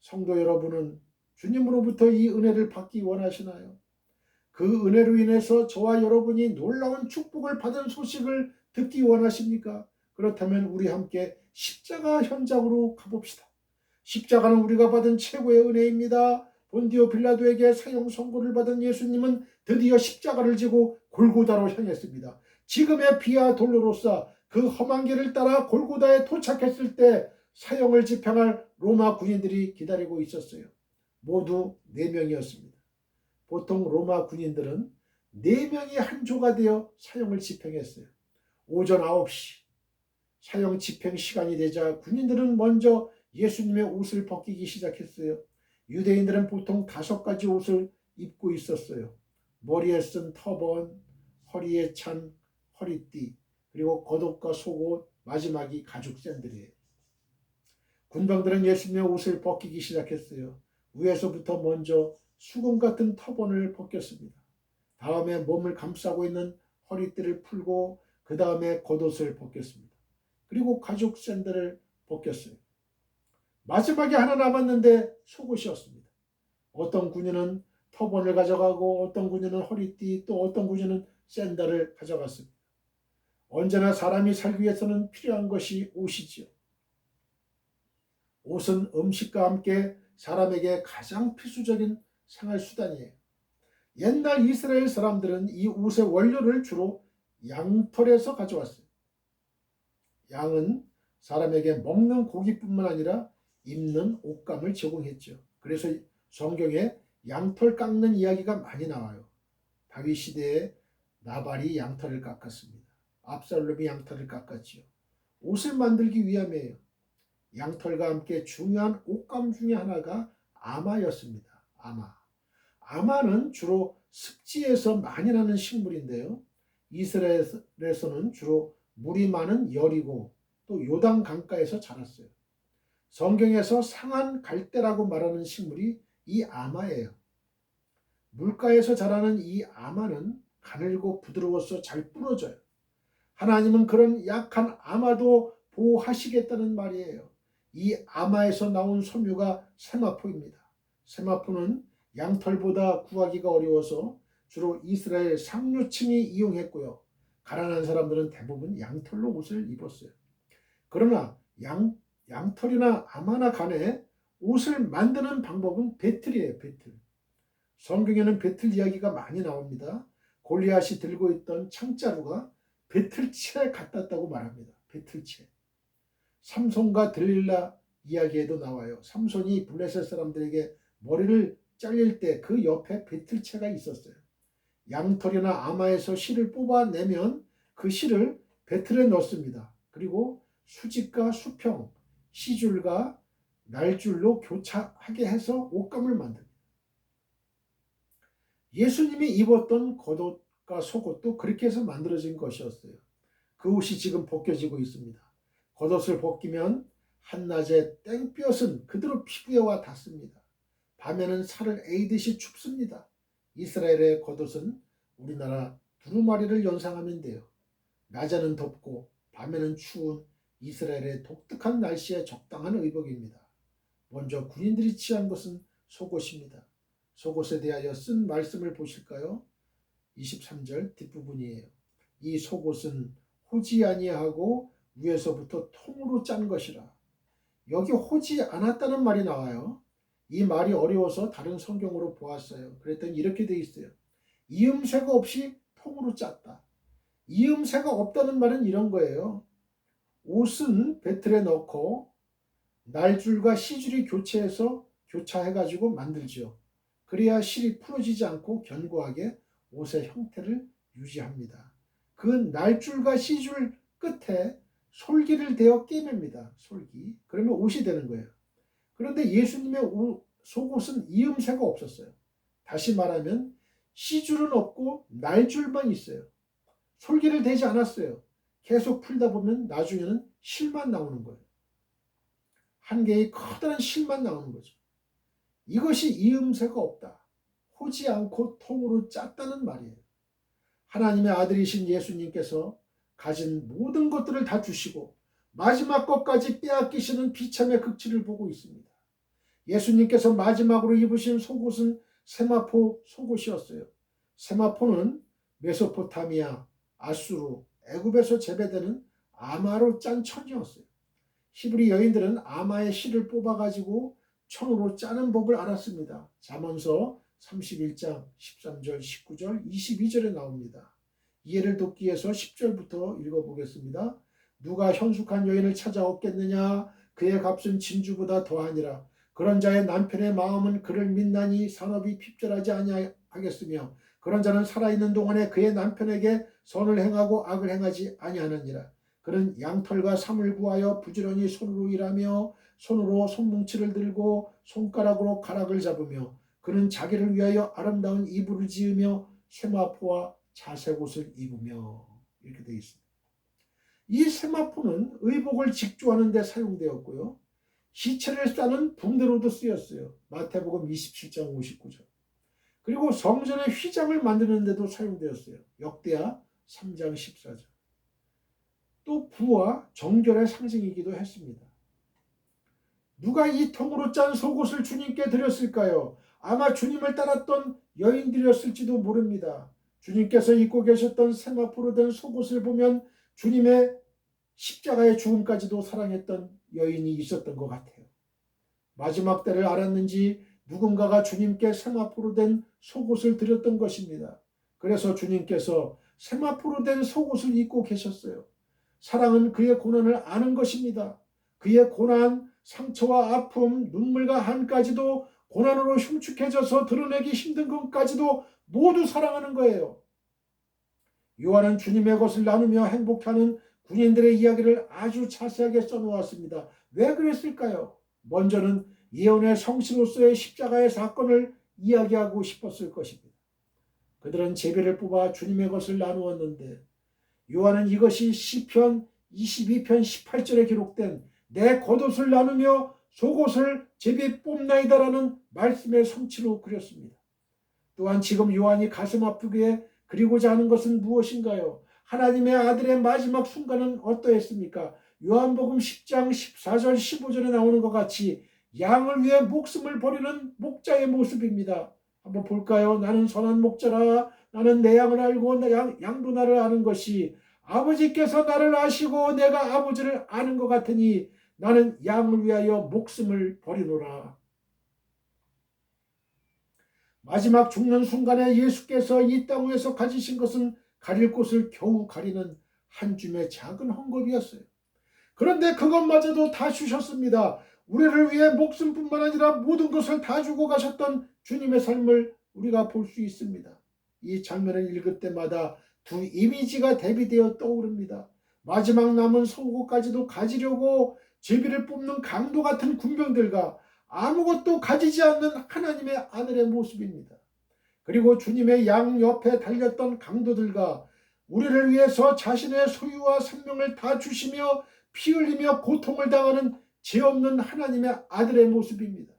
성도 여러분은 주님으로부터 이 은혜를 받기 원하시나요? 그 은혜로 인해서 저와 여러분이 놀라운 축복을 받은 소식을 듣기 원하십니까? 그렇다면 우리 함께 십자가 현장으로 가봅시다. 십자가는 우리가 받은 최고의 은혜입니다. 본디오 빌라도에게 사형 선고를 받은 예수님은 드디어 십자가를 지고 골고다로 향했습니다. 지금의 비아 돌로로사 그 험한 길을 따라 골고다에 도착했을 때 사형을 집행할 로마 군인들이 기다리고 있었어요. 모두 4명이었습니다. 보통 로마 군인들은 4명이 한 조가 되어 사형을 집행했어요. 오전 9시 사형 집행 시간이 되자 군인들은 먼저 예수님의 옷을 벗기기 시작했어요. 유대인들은 보통 5가지 옷을 입고 있었어요. 머리에 쓴 터번, 허리에 찬 허리띠, 그리고 겉옷과 속옷, 마지막이 가죽 샌들이에요. 군병들은 예수님의 옷을 벗기기 시작했어요. 위에서부터 먼저 수건 같은 터번을 벗겼습니다. 다음에 몸을 감싸고 있는 허리띠를 풀고 그 다음에 겉옷을 벗겼습니다. 그리고 가죽 샌들을 벗겼어요. 마지막에 하나 남았는데 속옷이었습니다. 어떤 군인은 터번을 가져가고 어떤 군인은 허리띠 또 어떤 군인은 샌들을 가져갔습니다. 언제나 사람이 살기 위해서는 필요한 것이 옷이지요. 옷은 음식과 함께 사람에게 가장 필수적인 생활수단이에요. 옛날 이스라엘 사람들은 이 옷의 원료를 주로 양털에서 가져왔어요. 양은 사람에게 먹는 고기뿐만 아니라 입는 옷감을 제공했죠. 그래서 성경에 양털 깎는 이야기가 많이 나와요. 다윗 시대에 나발이 양털을 깎았습니다. 압살롬이 양털을 깎았지요. 옷을 만들기 위함이에요. 양털과 함께 중요한 옷감 중에 하나가 아마였습니다. 아마는 주로 습지에서 많이 나는 식물인데요. 이스라엘에서는 주로 물이 많은 여리고 또 요단 강가에서 자랐어요. 성경에서 상한 갈대라고 말하는 식물이 이 아마예요. 물가에서 자라는 이 아마는 가늘고 부드러워서 잘 부러져요. 하나님은 그런 약한 아마도 보호하시겠다는 말이에요. 이 아마에서 나온 섬유가 세마포입니다. 세마포는 양털보다 구하기가 어려워서 주로 이스라엘 상류층이 이용했고요. 가난한 사람들은 대부분 양털로 옷을 입었어요. 그러나 양털이나 아마나 간에 옷을 만드는 방법은 배틀이에요. 배틀. 성경에는 배틀 이야기가 많이 나옵니다. 골리앗이 들고 있던 창자루가 배틀채 같았다고 말합니다. 배틀채. 삼손과 들릴라 이야기에도 나와요. 삼손이 블레셋 사람들에게 머리를 잘릴 때 그 옆에 배틀채가 있었어요. 양털이나 아마에서 실을 뽑아내면 그 실을 배틀에 넣습니다. 그리고 수직과 수평, 시줄과 날줄로 교차하게 해서 옷감을 만듭니다. 예수님이 입었던 겉옷과 속옷도 그렇게 해서 만들어진 것이었어요. 그 옷이 지금 벗겨지고 있습니다. 겉옷을 벗기면 한낮에 땡볕은 그대로 피부에 와 닿습니다. 밤에는 살을 에이듯이 춥습니다. 이스라엘의 겉옷은 우리나라 두루마리를 연상하면 돼요. 낮에는 덥고 밤에는 추운 이스라엘의 독특한 날씨에 적당한 의복입니다. 먼저 군인들이 취한 것은 속옷입니다. 속옷에 대하여 쓴 말씀을 보실까요? 23절 뒷부분이에요. 이 속옷은 호지 아니하고 위에서부터 통으로 짠 것이라. 여기 호지 않았다는 말이 나와요. 이 말이 어려워서 다른 성경으로 보았어요. 그랬더니 이렇게 돼 있어요. 이음새가 없이 통으로 짰다. 이음새가 없다는 말은 이런 거예요. 옷은 배틀에 넣고 날줄과 시줄이 교차해가지고 만들죠. 그래야 실이 풀어지지 않고 견고하게 옷의 형태를 유지합니다. 그 날줄과 시줄 끝에 솔기를 대어 꿰맵니다. 솔기. 그러면 옷이 되는 거예요. 그런데 예수님의 속옷은 이음새가 없었어요. 다시 말하면 시줄은 없고 날줄만 있어요. 솔기를 대지 않았어요. 계속 풀다 보면 나중에는 실만 나오는 거예요. 한 개의 커다란 실만 나오는 거죠. 이것이 이음새가 없다. 호지 않고 통으로 짰다는 말이에요. 하나님의 아들이신 예수님께서 가진 모든 것들을 다 주시고 마지막 것까지 빼앗기시는 비참의 극치를 보고 있습니다. 예수님께서 마지막으로 입으신 속옷은 세마포 속옷이었어요. 세마포는 메소포타미아, 아수르, 애굽에서 재배되는 아마로 짠 천이었어요. 히브리 여인들은 아마의 실을 뽑아가지고 천으로 짜는 법을 알았습니다. 잠언서 31장 13절, 19절, 22절에 나옵니다. 이해를 돕기 위해서 10절부터 읽어보겠습니다. 누가 현숙한 여인을 찾아오겠느냐? 그의 값은 진주보다 더하니라. 그런 자의 남편의 마음은 그를 믿나니 산업이 핍절하지 아니하겠으며 그런 자는 살아있는 동안에 그의 남편에게 선을 행하고 악을 행하지 아니하느니라. 그는 양털과 삼을 구하여 부지런히 손으로 일하며 손으로 손뭉치를 들고 손가락으로 가락을 잡으며 그는 자기를 위하여 아름다운 이불을 지으며 세마포와 자색옷을 입으며 이렇게 되어 있습니다. 이 세마포는 의복을 직조하는 데 사용되었고요. 시체를 싸는 붕대로도 쓰였어요. 마태복음 27장 59절. 그리고 성전의 휘장을 만드는 데도 사용되었어요. 역대하 3장 14절. 또 부와 정결의 상징이기도 했습니다. 누가 이 통으로 짠 속옷을 주님께 드렸을까요? 아마 주님을 따랐던 여인들이었을지도 모릅니다. 주님께서 입고 계셨던 세마포로 된 속옷을 보면 주님의 십자가의 죽음까지도 사랑했던 여인이 있었던 것 같아요. 마지막 때를 알았는지 누군가가 주님께 세마포로 된 속옷을 드렸던 것입니다. 그래서 주님께서 세마포로 된 속옷을 입고 계셨어요. 사랑은 그의 고난을 아는 것입니다. 그의 고난, 상처와 아픔, 눈물과 한까지도 고난으로 흉측해져서 드러내기 힘든 것까지도 모두 사랑하는 거예요. 요한은 주님의 것을 나누며 행복해하는 군인들의 이야기를 아주 자세하게 써놓았습니다. 왜 그랬을까요? 먼저는 예언의 성취로서의 십자가의 사건을 이야기하고 싶었을 것입니다. 그들은 제비를 뽑아 주님의 것을 나누었는데 요한은 이것이 시편 22편 18절에 기록된 내 겉옷을 나누며 속옷을 제비 뽑나이다라는 말씀의 성취로 그렸습니다. 또한 지금 요한이 가슴 아프게 그리고자 하는 것은 무엇인가요? 하나님의 아들의 마지막 순간은 어떠했습니까? 요한복음 10장 14절 15절에 나오는 것 같이 양을 위해 목숨을 버리는 목자의 모습입니다. 한번 볼까요? 나는 선한 목자라. 나는 내 양을 알고 양도 나를 아는 것이 아버지께서 나를 아시고 내가 아버지를 아는 것 같으니 나는 양을 위하여 목숨을 버리노라. 마지막 죽는 순간에 예수께서 이 땅 위에서 가지신 것은 가릴 곳을 겨우 가리는 한 줌의 작은 헝겊이었어요. 그런데 그것마저도 다 주셨습니다. 우리를 위해 목숨뿐만 아니라 모든 것을 다 주고 가셨던 주님의 삶을 우리가 볼 수 있습니다. 이 장면을 읽을 때마다 두 이미지가 대비되어 떠오릅니다. 마지막 남은 속옷까지도 가지려고 제비를 뽑는 강도 같은 군병들과 아무것도 가지지 않는 하나님의 아들의 모습입니다. 그리고 주님의 양 옆에 달렸던 강도들과 우리를 위해서 자신의 소유와 생명을 다 주시며 피 흘리며 고통을 당하는 죄 없는 하나님의 아들의 모습입니다.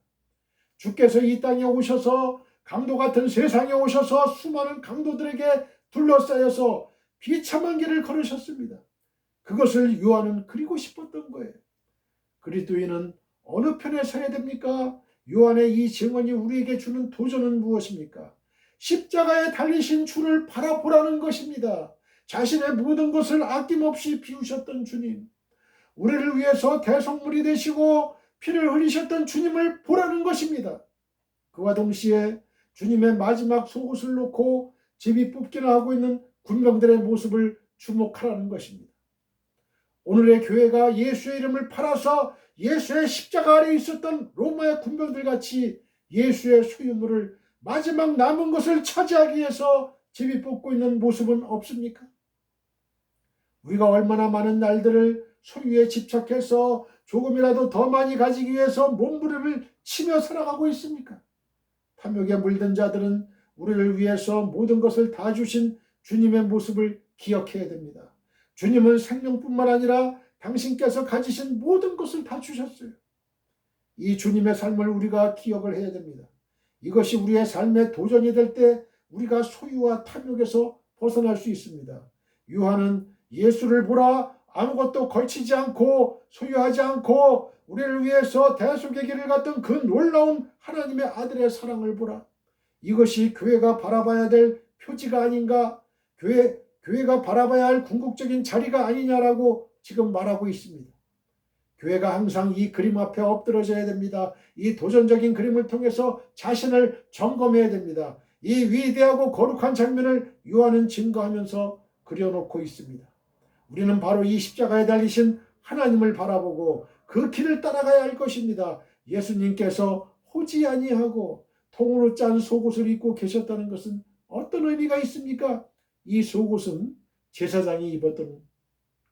주께서 이 땅에 오셔서 강도 같은 세상에 오셔서 수많은 강도들에게 둘러싸여서 비참한 길을 걸으셨습니다. 그것을 요한은 그리고 싶었던 거예요. 그리스도인은 어느 편에 서야 됩니까? 요한의 이 증언이 우리에게 주는 도전은 무엇입니까? 십자가에 달리신 주를 바라보라는 것입니다. 자신의 모든 것을 아낌없이 비우셨던 주님, 우리를 위해서 대속물이 되시고 피를 흘리셨던 주님을 보라는 것입니다. 그와 동시에 주님의 마지막 속옷을 놓고 제비 뽑기나 하고 있는 군병들의 모습을 주목하라는 것입니다. 오늘의 교회가 예수의 이름을 팔아서 예수의 십자가 아래 있었던 로마의 군병들 같이 예수의 소유물을 마지막 남은 것을 차지하기 위해서 제비 뽑고 있는 모습은 없습니까? 우리가 얼마나 많은 날들을 소유에 집착해서 조금이라도 더 많이 가지기 위해서 몸부림을 치며 살아가고 있습니까? 탐욕에 물든 자들은 우리를 위해서 모든 것을 다 주신 주님의 모습을 기억해야 됩니다. 주님은 생명뿐만 아니라 당신께서 가지신 모든 것을 다 주셨어요. 이 주님의 삶을 우리가 기억을 해야 됩니다. 이것이 우리의 삶의 도전이 될 때 우리가 소유와 탐욕에서 벗어날 수 있습니다. 요한은 예수를 보라, 아무것도 걸치지 않고 소유하지 않고 우리를 위해서 대속의 길을 갔던 그 놀라운 하나님의 아들의 사랑을 보라. 이것이 교회가 바라봐야 될 표지가 아닌가? 교회가 바라봐야 할 궁극적인 자리가 아니냐라고 지금 말하고 있습니다. 교회가 항상 이 그림 앞에 엎드러져야 됩니다. 이 도전적인 그림을 통해서 자신을 점검해야 됩니다. 이 위대하고 거룩한 장면을 요한은 증거하면서 그려놓고 있습니다. 우리는 바로 이 십자가에 달리신 하나님을 바라보고 그 길을 따라가야 할 것입니다. 예수님께서 호지 아니하고 통으로 짠 속옷을 입고 계셨다는 것은 어떤 의미가 있습니까? 이 속옷은 제사장이 입었던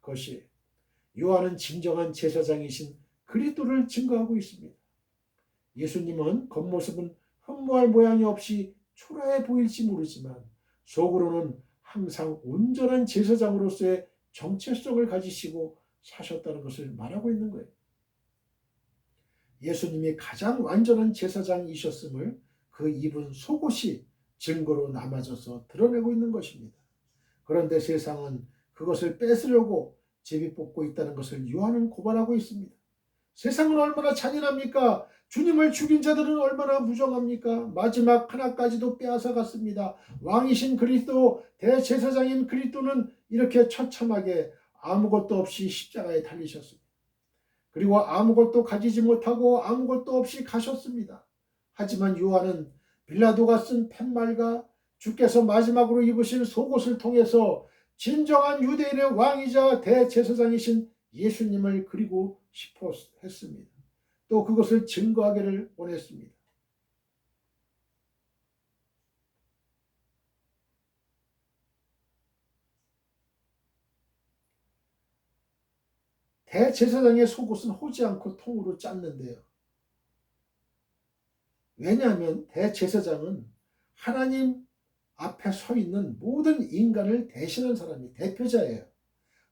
것이에요. 요한은 진정한 제사장이신 그리스도를 증거하고 있습니다. 예수님은 겉모습은 흠모할 모양이 없이 초라해 보일지 모르지만 속으로는 항상 온전한 제사장으로서의 정체성을 가지시고 사셨다는 것을 말하고 있는 거예요. 예수님이 가장 완전한 제사장이셨음을 그 입은 속옷이 증거로 남아져서 드러내고 있는 것입니다. 그런데 세상은 그것을 뺏으려고 제비뽑고 있다는 것을 요한은 고발하고 있습니다. 세상은 얼마나 잔인합니까? 주님을 죽인 자들은 얼마나 무정합니까? 마지막 하나까지도 빼앗아갔습니다. 왕이신 그리스도, 대제사장인 그리스도는 이렇게 처참하게 아무것도 없이 십자가에 달리셨습니다. 그리고 아무것도 가지지 못하고 아무것도 없이 가셨습니다. 하지만 요한은 빌라도가 쓴 팻말과 주께서 마지막으로 입으신 속옷을 통해서 진정한 유대인의 왕이자 대제사장이신 예수님을 그리고 싶어 했습니다. 또 그것을 증거하기를 원했습니다. 대제사장의 속옷은 호지 않고 통으로 짰는데요. 왜냐하면 대제사장은 하나님 앞에 서 있는 모든 인간을 대신한 사람이 대표자예요.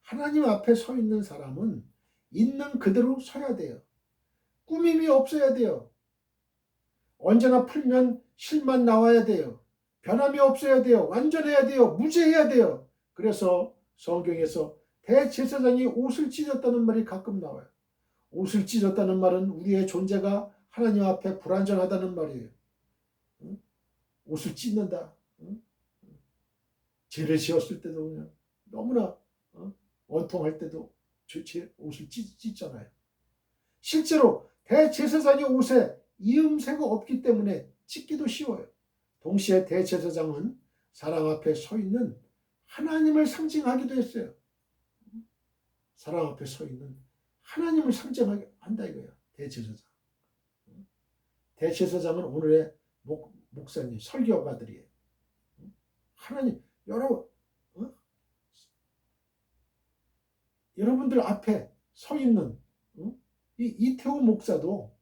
하나님 앞에 서 있는 사람은 있는 그대로 서야 돼요. 꾸밈이 없어야 돼요. 언제나 풀면 실만 나와야 돼요. 변함이 없어야 돼요. 완전해야 돼요. 무죄해야 돼요. 그래서 성경에서 대제사장이 옷을 찢었다는 말이 가끔 나와요. 옷을 찢었다는 말은 우리의 존재가 하나님 앞에 불완전하다는 말이에요. 옷을 찢는다. 죄를 지었을 때도 그냥 너무나 원통할 때도 제 옷을 찢잖아요. 실제로 대제사장의 옷에 이음새가 없기 때문에 찢기도 쉬워요. 동시에 대제사장은 사랑 앞에 서 있는 하나님을 상징하기도 했어요. 사랑 앞에 서 있는 하나님을 상징한다 이거예요. 대제사장. 대제사장은 오늘의 목사님, 설교가들이에요. 하나님, 여러분들 앞에 서 있는 이 이태호 목사도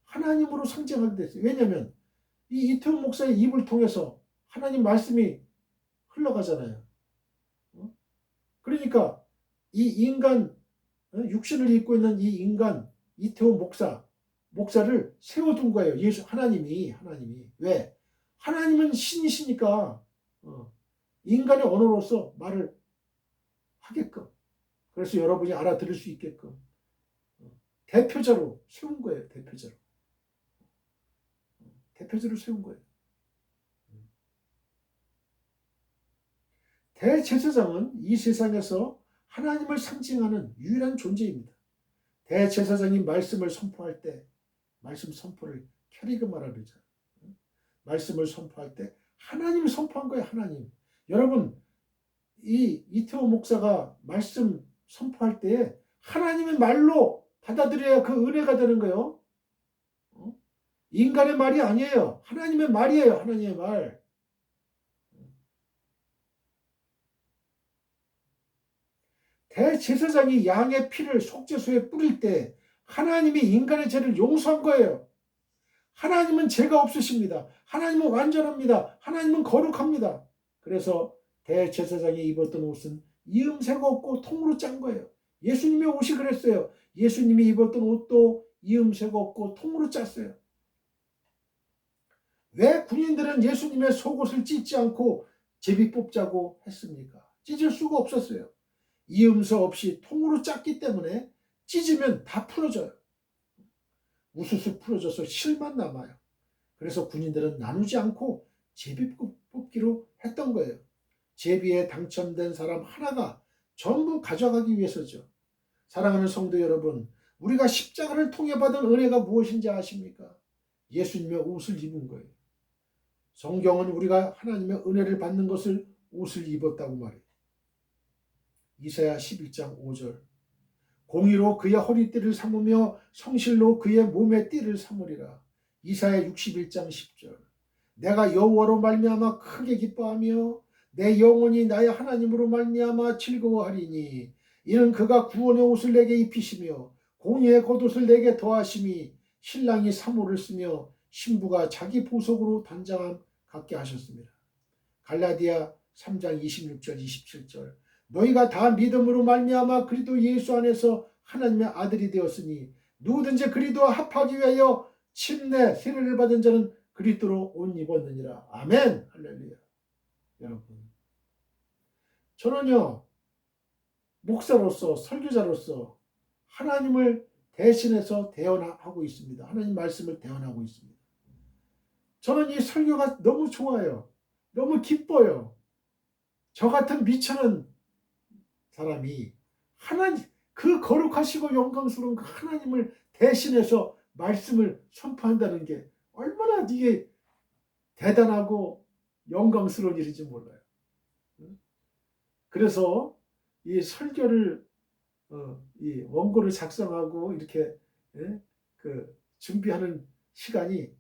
하나님으로 상징하게 됐어요. 왜냐하면 이 이태호 목사의 입을 통해서 하나님 말씀이 흘러가잖아요. 그러니까 이 인간, 육신을 입고 있는 이 인간 이태호 목사를 세워둔 거예요. 하나님이. 왜? 하나님은 신이시니까 인간의 언어로서 말을 하게끔, 그래서 여러분이 알아들을 수 있게끔 대표자로 세운 거예요. 대표자로 세운 거예요. 대제사장은 이 세상에서 하나님을 상징하는 유일한 존재입니다. 대제사장이 말씀을 선포할 때 말씀 선포를 캐리그마라 그러죠. 말씀을 선포할 때 하나님이 선포한 거예요. 하나님. 여러분, 이 이태호 목사가 말씀 선포할 때 하나님의 말로 받아들여야 그 은혜가 되는 거예요. 인간의 말이 아니에요. 하나님의 말이에요. 하나님의 말. 대제사장이 양의 피를 속죄소에 뿌릴 때 하나님이 인간의 죄를 용서한 거예요. 하나님은 죄가 없으십니다. 하나님은 완전합니다. 하나님은 거룩합니다. 그래서 대제사장이 입었던 옷은 이음새가 없고 통으로 짠 거예요. 예수님의 옷이 그랬어요. 예수님이 입었던 옷도 이음새가 없고 통으로 짰어요. 왜 군인들은 예수님의 속옷을 찢지 않고 제비 뽑자고 했습니까? 찢을 수가 없었어요. 이음새 없이 통으로 짰기 때문에 찢으면 다 풀어져요. 우수수 풀어져서 실만 남아요. 그래서 군인들은 나누지 않고 제비 뽑기로 했던 거예요. 제비에 당첨된 사람 하나가 전부 가져가기 위해서죠. 사랑하는 성도 여러분, 우리가 십자가를 통해 받은 은혜가 무엇인지 아십니까? 예수님의 옷을 입은 거예요. 성경은 우리가 하나님의 은혜를 받는 것을 옷을 입었다고 말해요. 이사야 11장 5절. 공의로 그의 허리띠를 삼으며 성실로 그의 몸의 띠를 삼으리라. 이사야 61장 10절. 내가 여호와로 말미암아 크게 기뻐하며 내 영혼이 나의 하나님으로 말미암아 즐거워하리니 이는 그가 구원의 옷을 내게 입히시며 공의의 겉옷을 내게 더하심이 신랑이 사모를 쓰며 신부가 자기 보석으로 단장함 갖게 하셨습니다. 갈라디아 3장 26절 27절. 너희가 다 믿음으로 말미암아 그리스도 예수 안에서 하나님의 아들이 되었으니 누구든지 그리스도와 합하기 위하여 침례 세례를 받은 자는 그리스도로 옷 입었느니라. 아멘. 할렐루야. 여러분, 저는요 목사로서 설교자로서 하나님을 대신해서 대언하고 있습니다. 하나님 말씀을 대언하고 있습니다. 저는 이 설교가 너무 좋아요. 너무 기뻐요. 저 같은 미천한 사람이 하나님, 그 거룩하시고 영광스러운 그 하나님을 대신해서 말씀을 선포한다는 게 얼마나 이게 대단하고 영광스러운 일인지 몰라요. 그래서 이 설교를 이 원고를 작성하고 이렇게 준비하는 시간이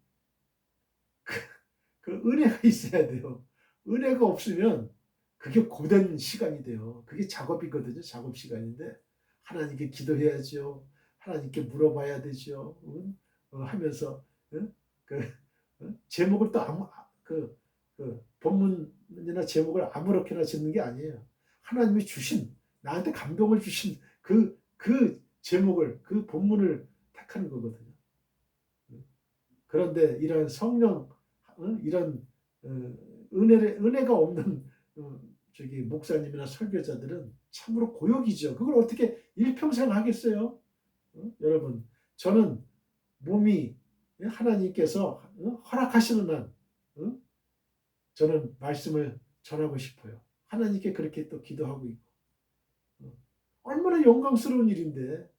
그 은혜가 있어야 돼요. 은혜가 없으면 그게 고된 시간이 돼요. 그게 작업이거든요. 작업 시간인데 하나님께 기도해야죠. 하나님께 물어봐야 되죠. 하면서 제목을 또 본문이나 제목을 아무렇게나 짓는 게 아니에요. 하나님이 주신 나한테 감동을 주신 그 제목을 그 본문을 택하는 거거든요. 그런데 이런 성령 이런 은혜가 없는 목사님이나 설교자들은 참으로 고역이죠. 그걸 어떻게 일평생 하겠어요? 여러분, 저는 몸이 하나님께서 허락하시는 한 저는 말씀을 전하고 싶어요. 하나님께 그렇게 또 기도하고 있고 얼마나 영광스러운 일인데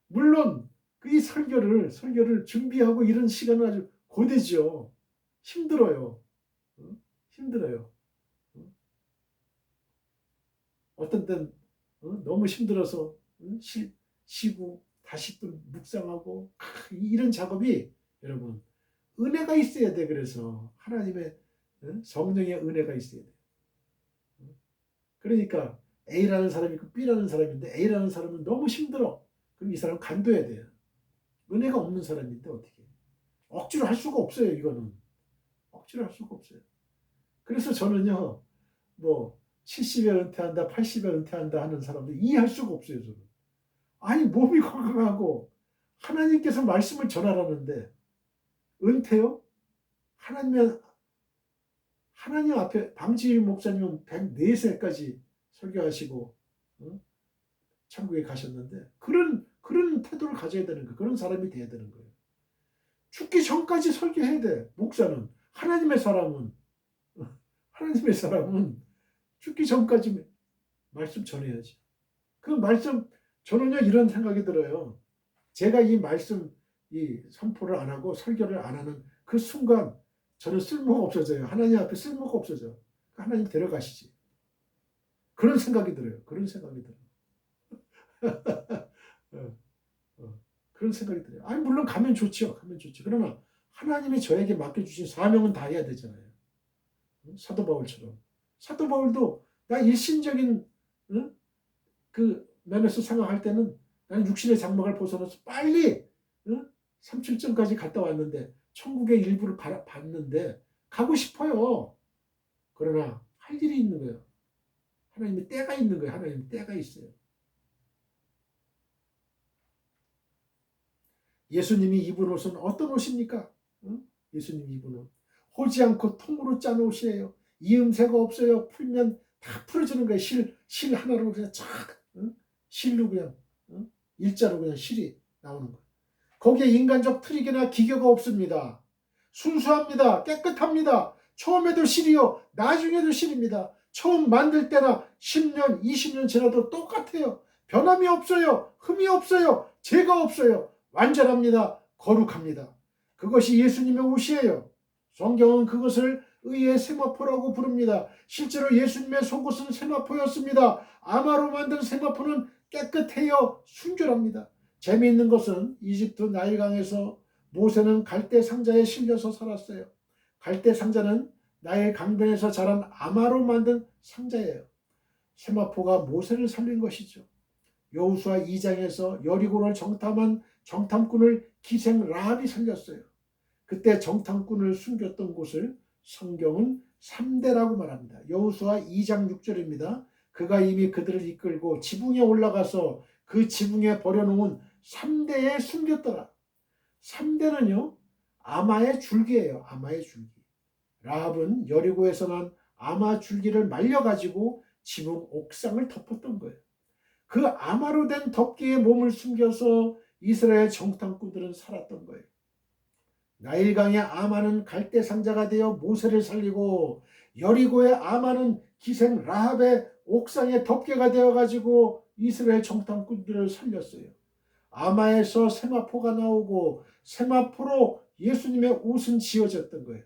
물론 이 설교를 준비하고 이런 시간은 아주 고되죠. 힘들어요. 힘들어요. 어떤 때는 너무 힘들어서 쉬고 다시 또 묵상하고 이런 작업이 여러분 은혜가 있어야 돼. 그래서 하나님의 성령의 은혜가 있어야 돼. 그러니까 A라는 사람이 있고 B라는 사람이 있는데 A라는 사람은 너무 힘들어. 그럼 이 사람 간도해야 돼요. 은혜가 없는 사람인데 어떻게 억지로 할 수가 없어요. 이거는 억지로 할 수가 없어요. 그래서 저는요 뭐 70에 은퇴한다 80에 은퇴한다 하는 사람들 이해할 수가 없어요. 저는 아니 몸이 건강하고 하나님께서 말씀을 전하라는데 은퇴요? 하나님 앞에 방지윤 목사님은 104세까지 설교하시고 천국에 가셨는데 그런 태도를 가져야 되는 거예요. 그런 사람이 돼야 되는 거예요. 죽기 전까지 설교해야 돼. 목사는 하나님의 사람은 죽기 전까지 말씀 전해야지. 그 말씀 저는요 이런 생각이 들어요. 제가 이 말씀 이 선포를 안 하고 설교를 안 하는 그 순간 저는 쓸모가 없어져요. 하나님 앞에 쓸모가 없어져. 하나님 데려가시지. 그런 생각이 들어요. 그런 생각이 들어요. 그런 생각이 들어요. 아니 물론 가면 좋죠. 가면 좋죠. 그러나 하나님이 저에게 맡겨주신 사명은 다 해야 되잖아요. 사도 바울처럼. 사도 바울도 나 일신적인 그 면에서 생각할 때는 나는 육신의 장막을 벗어나서 빨리 37점까지 갔다 왔는데 천국의 일부를 봤는데 가고 싶어요. 그러나 할 일이 있는 거예요. 하나님의 때가 있는 거예요. 하나님의 때가 있어요. 예수님이 입은 옷은 어떤 옷입니까? 예수님이 입은 옷. 호지 않고 통으로 짠 옷이에요. 이음새가 없어요. 풀면 다 풀어지는 거예요. 실 하나로 그냥 쫙 실로 그냥 일자로 그냥 실이 나오는 거예요. 거기에 인간적 트릭이나 기교가 없습니다. 순수합니다. 깨끗합니다. 처음에도 실이요. 나중에도 실입니다. 처음 만들 때나 10년, 20년 지나도 똑같아요. 변함이 없어요. 흠이 없어요. 죄가 없어요. 완전합니다. 거룩합니다. 그것이 예수님의 옷이에요. 성경은 그것을 의의 세마포라고 부릅니다. 실제로 예수님의 속옷은 세마포였습니다. 아마로 만든 세마포는 깨끗해요. 순결합니다. 재미있는 것은 이집트 나일강에서 모세는 갈대 상자에 실려서 살았어요. 갈대 상자는 나일 강변에서 자란 아마로 만든 상자예요. 세마포가 모세를 살린 것이죠. 여호수아 2장에서 여리고를 정탐한 정탐꾼을 기생 라합이 살렸어요. 그때 정탐꾼을 숨겼던 곳을 성경은 3대라고 말합니다. 여호수아 2장 6절입니다. 그가 이미 그들을 이끌고 지붕에 올라가서 그 지붕에 버려놓은 3대에 숨겼더라. 3대는요, 아마의 줄기예요. 아마의 줄기. 라합은 여리고에서 난 아마 줄기를 말려가지고 지붕 옥상을 덮었던 거예요. 그 아마로 된 덮개에 몸을 숨겨서 이스라엘 정탐꾼들은 살았던 거예요. 나일강의 아마는 갈대 상자가 되어 모세를 살리고 여리고의 아마는 기생 라합의 옥상의 덮개가 되어가지고 이스라엘 정탐꾼들을 살렸어요. 아마에서 세마포가 나오고 세마포로 예수님의 옷은 지어졌던 거예요.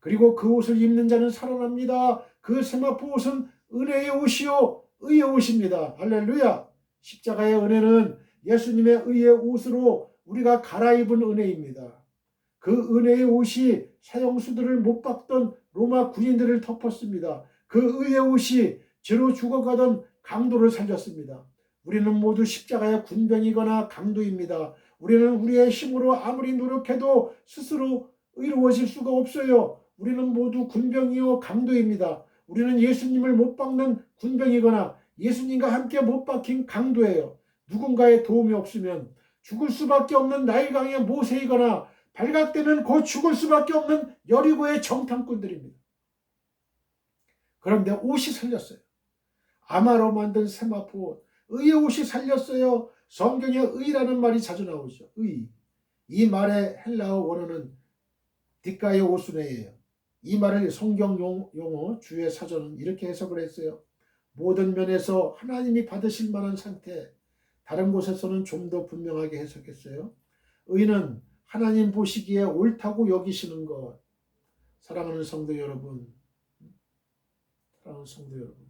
그리고 그 옷을 입는 자는 살아납니다. 그 세마포 옷은 은혜의 옷이요 의의 옷입니다. 할렐루야. 십자가의 은혜는 예수님의 의의 옷으로 우리가 갈아입은 은혜입니다. 그 은혜의 옷이 사형수들을 못 박던 로마 군인들을 덮었습니다. 그 의의 옷이 죄로 죽어가던 강도를 살렸습니다. 우리는 모두 십자가의 군병이거나 강도입니다. 우리는 우리의 힘으로 아무리 노력해도 스스로 의로워질 수가 없어요. 우리는 모두 군병이요 강도입니다. 우리는 예수님을 못 박는 군병이거나 예수님과 함께 못 박힌 강도예요. 누군가의 도움이 없으면 죽을 수밖에 없는 나일강의 모세이거나 발각되면 곧 죽을 수밖에 없는 여리고의 정탐꾼들입니다. 그런데 옷이 살렸어요. 아마로 만든 세마포 옷, 의의 옷이 살렸어요. 성경에 의라는 말이 자주 나오죠. 의. 이 말의 헬라어 원어는 디카이 오수네예요. 이 말을 성경 용어 주의 사전은 이렇게 해석을 했어요. 모든 면에서 하나님이 받으실 만한 상태. 다른 곳에서는 좀 더 분명하게 해석했어요. 의는 하나님 보시기에 옳다고 여기시는 것. 사랑하는 성도 여러분, 사랑하는 성도 여러분,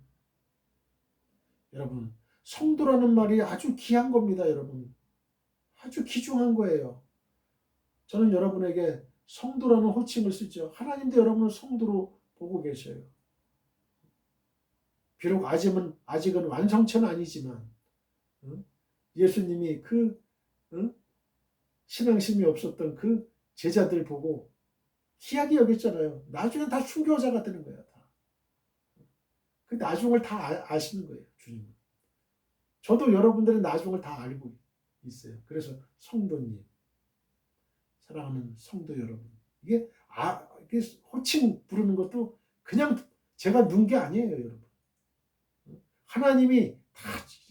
여러분, 성도라는 말이 아주 귀한 겁니다. 여러분, 아주 귀중한 거예요. 저는 여러분에게 성도라는 호칭을 쓰죠. 하나님도 여러분을 성도로 보고 계셔요. 비록 아직은 완성체는 아니지만 예수님이 그 신앙심이 없었던 그 제자들 보고 희하게 여겼잖아요. 나중에 다 순교자가 되는 거예요. 다. 그 나중을 다 아시는 거예요. 주님은. 저도 여러분들의 나중을 다 알고 있어요. 그래서 성도님, 사랑하는 성도 여러분, 이게 호칭 부르는 것도 그냥 제가 넣은 게 아니에요, 여러분. 하나님이 다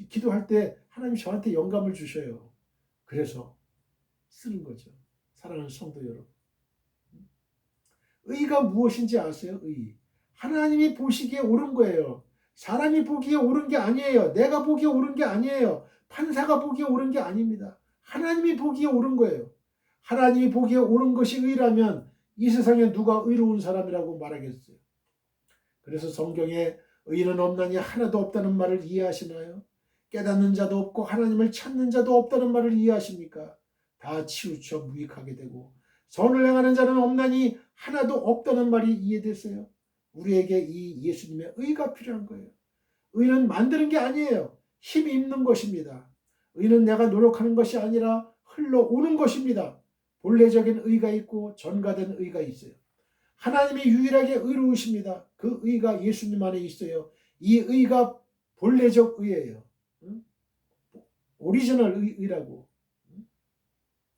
기도할 때 하나님이 저한테 영감을 주셔요. 그래서 쓰는 거죠. 사랑하는 성도 여러분. 의가 무엇인지 아세요? 의. 하나님이 보시기에 옳은 거예요. 사람이 보기에 옳은 게 아니에요. 내가 보기에 옳은 게 아니에요. 판사가 보기에 옳은 게 아닙니다. 하나님이 보기에 옳은 거예요. 하나님이 보기에 옳은 것이 의라면 이 세상에 누가 의로운 사람이라고 말하겠어요? 그래서 성경에 의는 없나니 하나도 없다는 말을 이해하시나요? 깨닫는 자도 없고 하나님을 찾는 자도 없다는 말을 이해하십니까? 다 치우쳐 무익하게 되고 선을 행하는 자는 없나니 하나도 없다는 말이 이해되세요? 우리에게 이 예수님의 의가 필요한 거예요. 의는 만드는 게 아니에요. 힘이 있는 것입니다. 의는 내가 노력하는 것이 아니라 흘러오는 것입니다. 본래적인 의가 있고 전가된 의가 있어요. 하나님이 유일하게 의로우십니다. 그 의가 예수님 안에 있어요. 이 의가 본래적 의예요. 오리지널 의라고.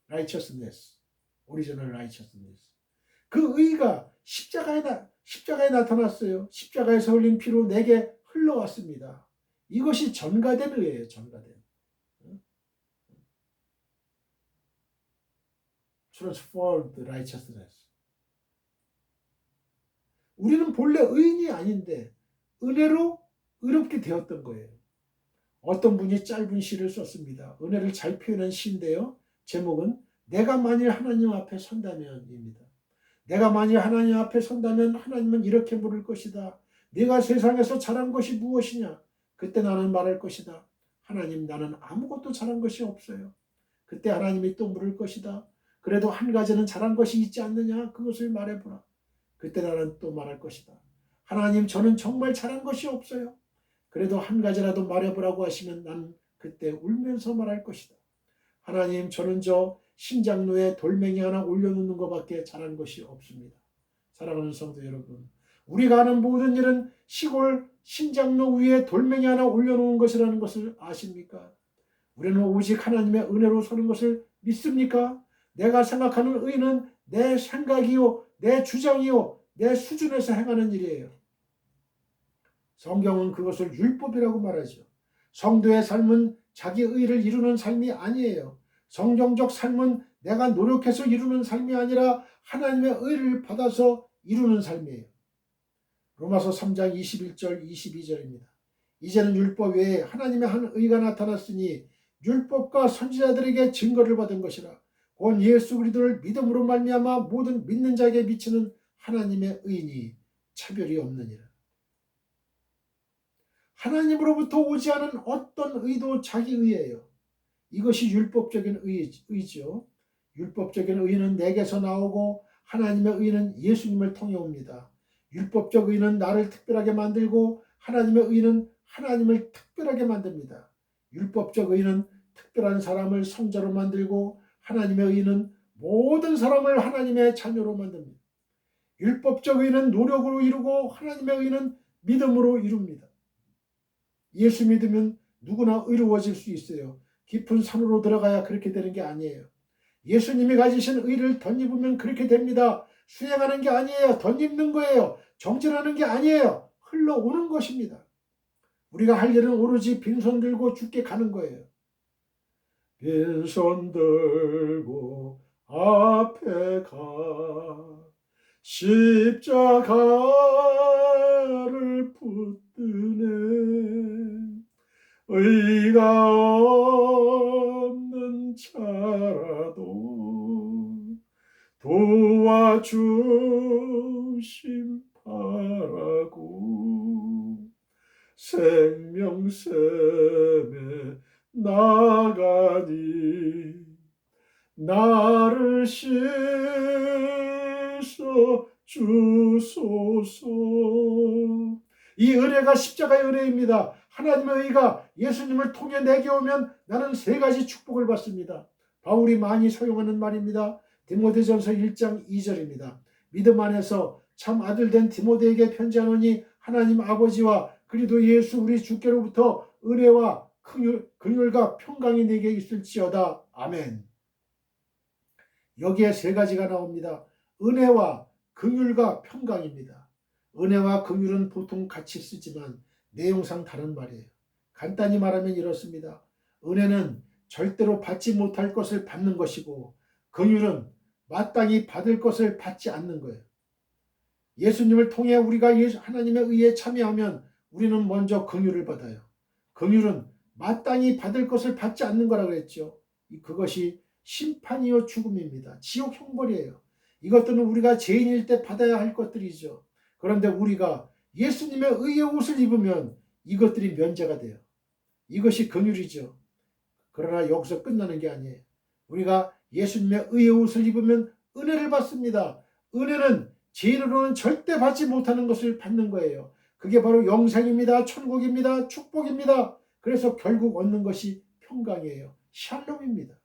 righteousness. 오리지널 righteousness. 그 의가 십자가에 나타났어요. 십자가에서 흘린 피로 내게 흘러왔습니다. 이것이 전가된 의예요. 전가된. transformed righteousness. 우리는 본래 의인이 아닌데 은혜로 의롭게 되었던 거예요. 어떤 분이 짧은 시를 썼습니다. 은혜를 잘 표현한 시인데요. 제목은 내가 만일 하나님 앞에 선다면입니다. 내가 만일 하나님 앞에 선다면 하나님은 이렇게 물을 것이다. 네가 세상에서 잘한 것이 무엇이냐? 그때 나는 말할 것이다. 하나님, 나는 아무것도 잘한 것이 없어요. 그때 하나님이 또 물을 것이다. 그래도 한 가지는 잘한 것이 있지 않느냐? 그것을 말해보라. 그때 나는 또 말할 것이다. 하나님, 저는 정말 잘한 것이 없어요. 그래도 한 가지라도 말해보라고 하시면 난 그때 울면서 말할 것이다. 하나님, 저는 저 신장로에 돌멩이 하나 올려놓는 것밖에 잘한 것이 없습니다. 사랑하는 성도 여러분, 우리가 하는 모든 일은 시골 신장로 위에 돌멩이 하나 올려놓은 것이라는 것을 아십니까? 우리는 오직 하나님의 은혜로 서는 것을 믿습니까? 내가 생각하는 의는 내 생각이요, 내 주장이요, 내 수준에서 행하는 일이에요. 성경은 그것을 율법이라고 말하죠. 성도의 삶은 자기 의를 이루는 삶이 아니에요. 성경적 삶은 내가 노력해서 이루는 삶이 아니라 하나님의 의를 받아서 이루는 삶이에요. 로마서 3장 21절 22절입니다. 이제는 율법 외에 하나님의 한 의가 나타났으니 율법과 선지자들에게 증거를 받은 것이라. 곧 예수 그리스도를 믿음으로 말미암아 모든 믿는 자에게 미치는 하나님의 의니 차별이 없느니라. 하나님으로부터 오지 않은 어떤 의도 자기 의예요. 이것이 율법적인 의죠. 율법적인 의는 내게서 나오고 하나님의 의는 예수님을 통해 옵니다. 율법적 의는 나를 특별하게 만들고 하나님의 의는 하나님을 특별하게 만듭니다. 율법적 의는 특별한 사람을 성자로 만들고 하나님의 의는 모든 사람을 하나님의 자녀로 만듭니다. 율법적 의는 노력으로 이루고 하나님의 의는 믿음으로 이룹니다. 예수 믿으면 누구나 의로워질 수 있어요. 깊은 산으로 들어가야 그렇게 되는 게 아니에요. 예수님이 가지신 의를 덧입으면 그렇게 됩니다. 수행하는 게 아니에요. 덧입는 거예요. 정진하는 게 아니에요. 흘러오는 것입니다. 우리가 할 일은 오로지 빈손 들고 주께 가는 거예요. 빈손 들고 앞에 가 십자가를 붙드네 의가 없는 자라도 도와주심 바라고 생명샘에 나가니 나를 씻어 주소서. 이 은혜가 십자가의 은혜입니다. 하나님의 의가 예수님을 통해 내게 오면 나는 세 가지 축복을 받습니다. 바울이 많이 사용하는 말입니다. 디모데전서 1장 2절입니다. 믿음 안에서 참 아들 된 디모데에게 편지하노니 하나님 아버지와 그리스도 예수 우리 주께로부터 은혜와 긍휼과 평강이 내게 있을지어다. 아멘. 여기에 세 가지가 나옵니다. 은혜와 긍휼과 평강입니다. 은혜와 긍휼은 보통 같이 쓰지만 내용상 다른 말이에요. 간단히 말하면 이렇습니다. 은혜는 절대로 받지 못할 것을 받는 것이고 긍휼은 마땅히 받을 것을 받지 않는 거예요. 예수님을 통해 우리가 하나님의 의에 참여하면 우리는 먼저 긍휼을 받아요. 긍휼은 마땅히 받을 것을 받지 않는 거라고 했죠. 그것이 심판이요 죽음입니다. 지옥 형벌이에요. 이것들은 우리가 죄인일 때 받아야 할 것들이죠. 그런데 우리가 예수님의 의의 옷을 입으면 이것들이 면제가 돼요. 이것이 긍휼이죠. 그러나 여기서 끝나는 게 아니에요. 우리가 예수님의 의의 옷을 입으면 은혜를 받습니다. 은혜는 죄인으로는 절대 받지 못하는 것을 받는 거예요. 그게 바로 영생입니다. 천국입니다. 축복입니다. 그래서 결국 얻는 것이 평강이에요. 샬롬입니다.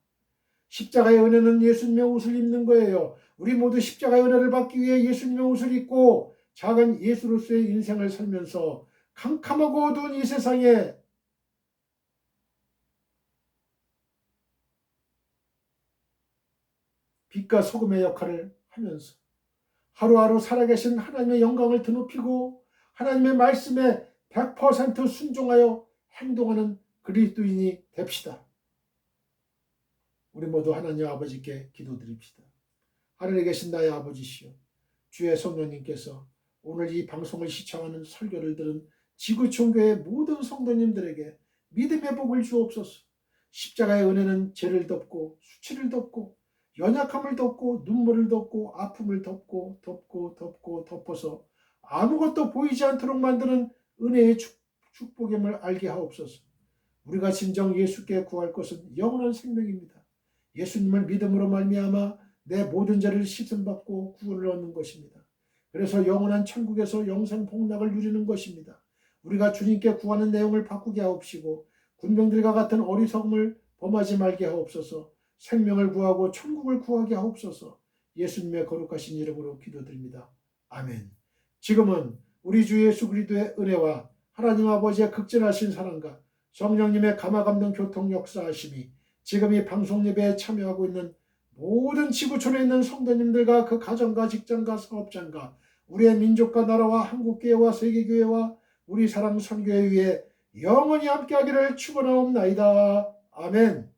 십자가의 은혜는 예수님의 옷을 입는 거예요. 우리 모두 십자가의 은혜를 받기 위해 예수님의 옷을 입고 작은 예수로서의 인생을 살면서 캄캄하고 어두운 이 세상에 빛과 소금의 역할을 하면서 하루하루 살아계신 하나님의 영광을 드높이고 하나님의 말씀에 100% 순종하여 행동하는 그리스도인이 됩시다. 우리 모두 하나님 아버지께 기도드립시다. 하늘에 계신 나의 아버지시여, 주의 성령님께서 오늘 이 방송을 시청하는 설교를 들은 지구촌교회 모든 성도님들에게 믿음의 복을 주옵소서. 십자가의 은혜는 죄를 덮고 수치를 덮고 연약함을 덮고 눈물을 덮고 아픔을 덮고 덮어서 아무것도 보이지 않도록 만드는 은혜의 축복임을 알게 하옵소서. 우리가 진정 예수께 구할 것은 영원한 생명입니다. 예수님을 믿음으로 말미암아 내 모든 죄를 씻음받고 구원을 얻는 것입니다. 그래서 영원한 천국에서 영생 복락을 누리는 것입니다. 우리가 주님께 구하는 내용을 바꾸게 하옵시고 군병들과 같은 어리석음을 범하지 말게 하옵소서. 생명을 구하고 천국을 구하게 하옵소서. 예수님의 거룩하신 이름으로 기도드립니다. 아멘. 지금은 우리 주 예수 그리스도의 은혜와 하나님 아버지의 극진하신 사랑과 성령님의 감화감동 교통 역사하심이 지금 이 방송 예배에 참여하고 있는 모든 지구촌에 있는 성도님들과 그 가정과 직장과 사업장과 우리의 민족과 나라와 한국교회와 세계교회와 우리 사랑 선교회 위에 영원히 함께하기를 축원하옵나이다. 아멘.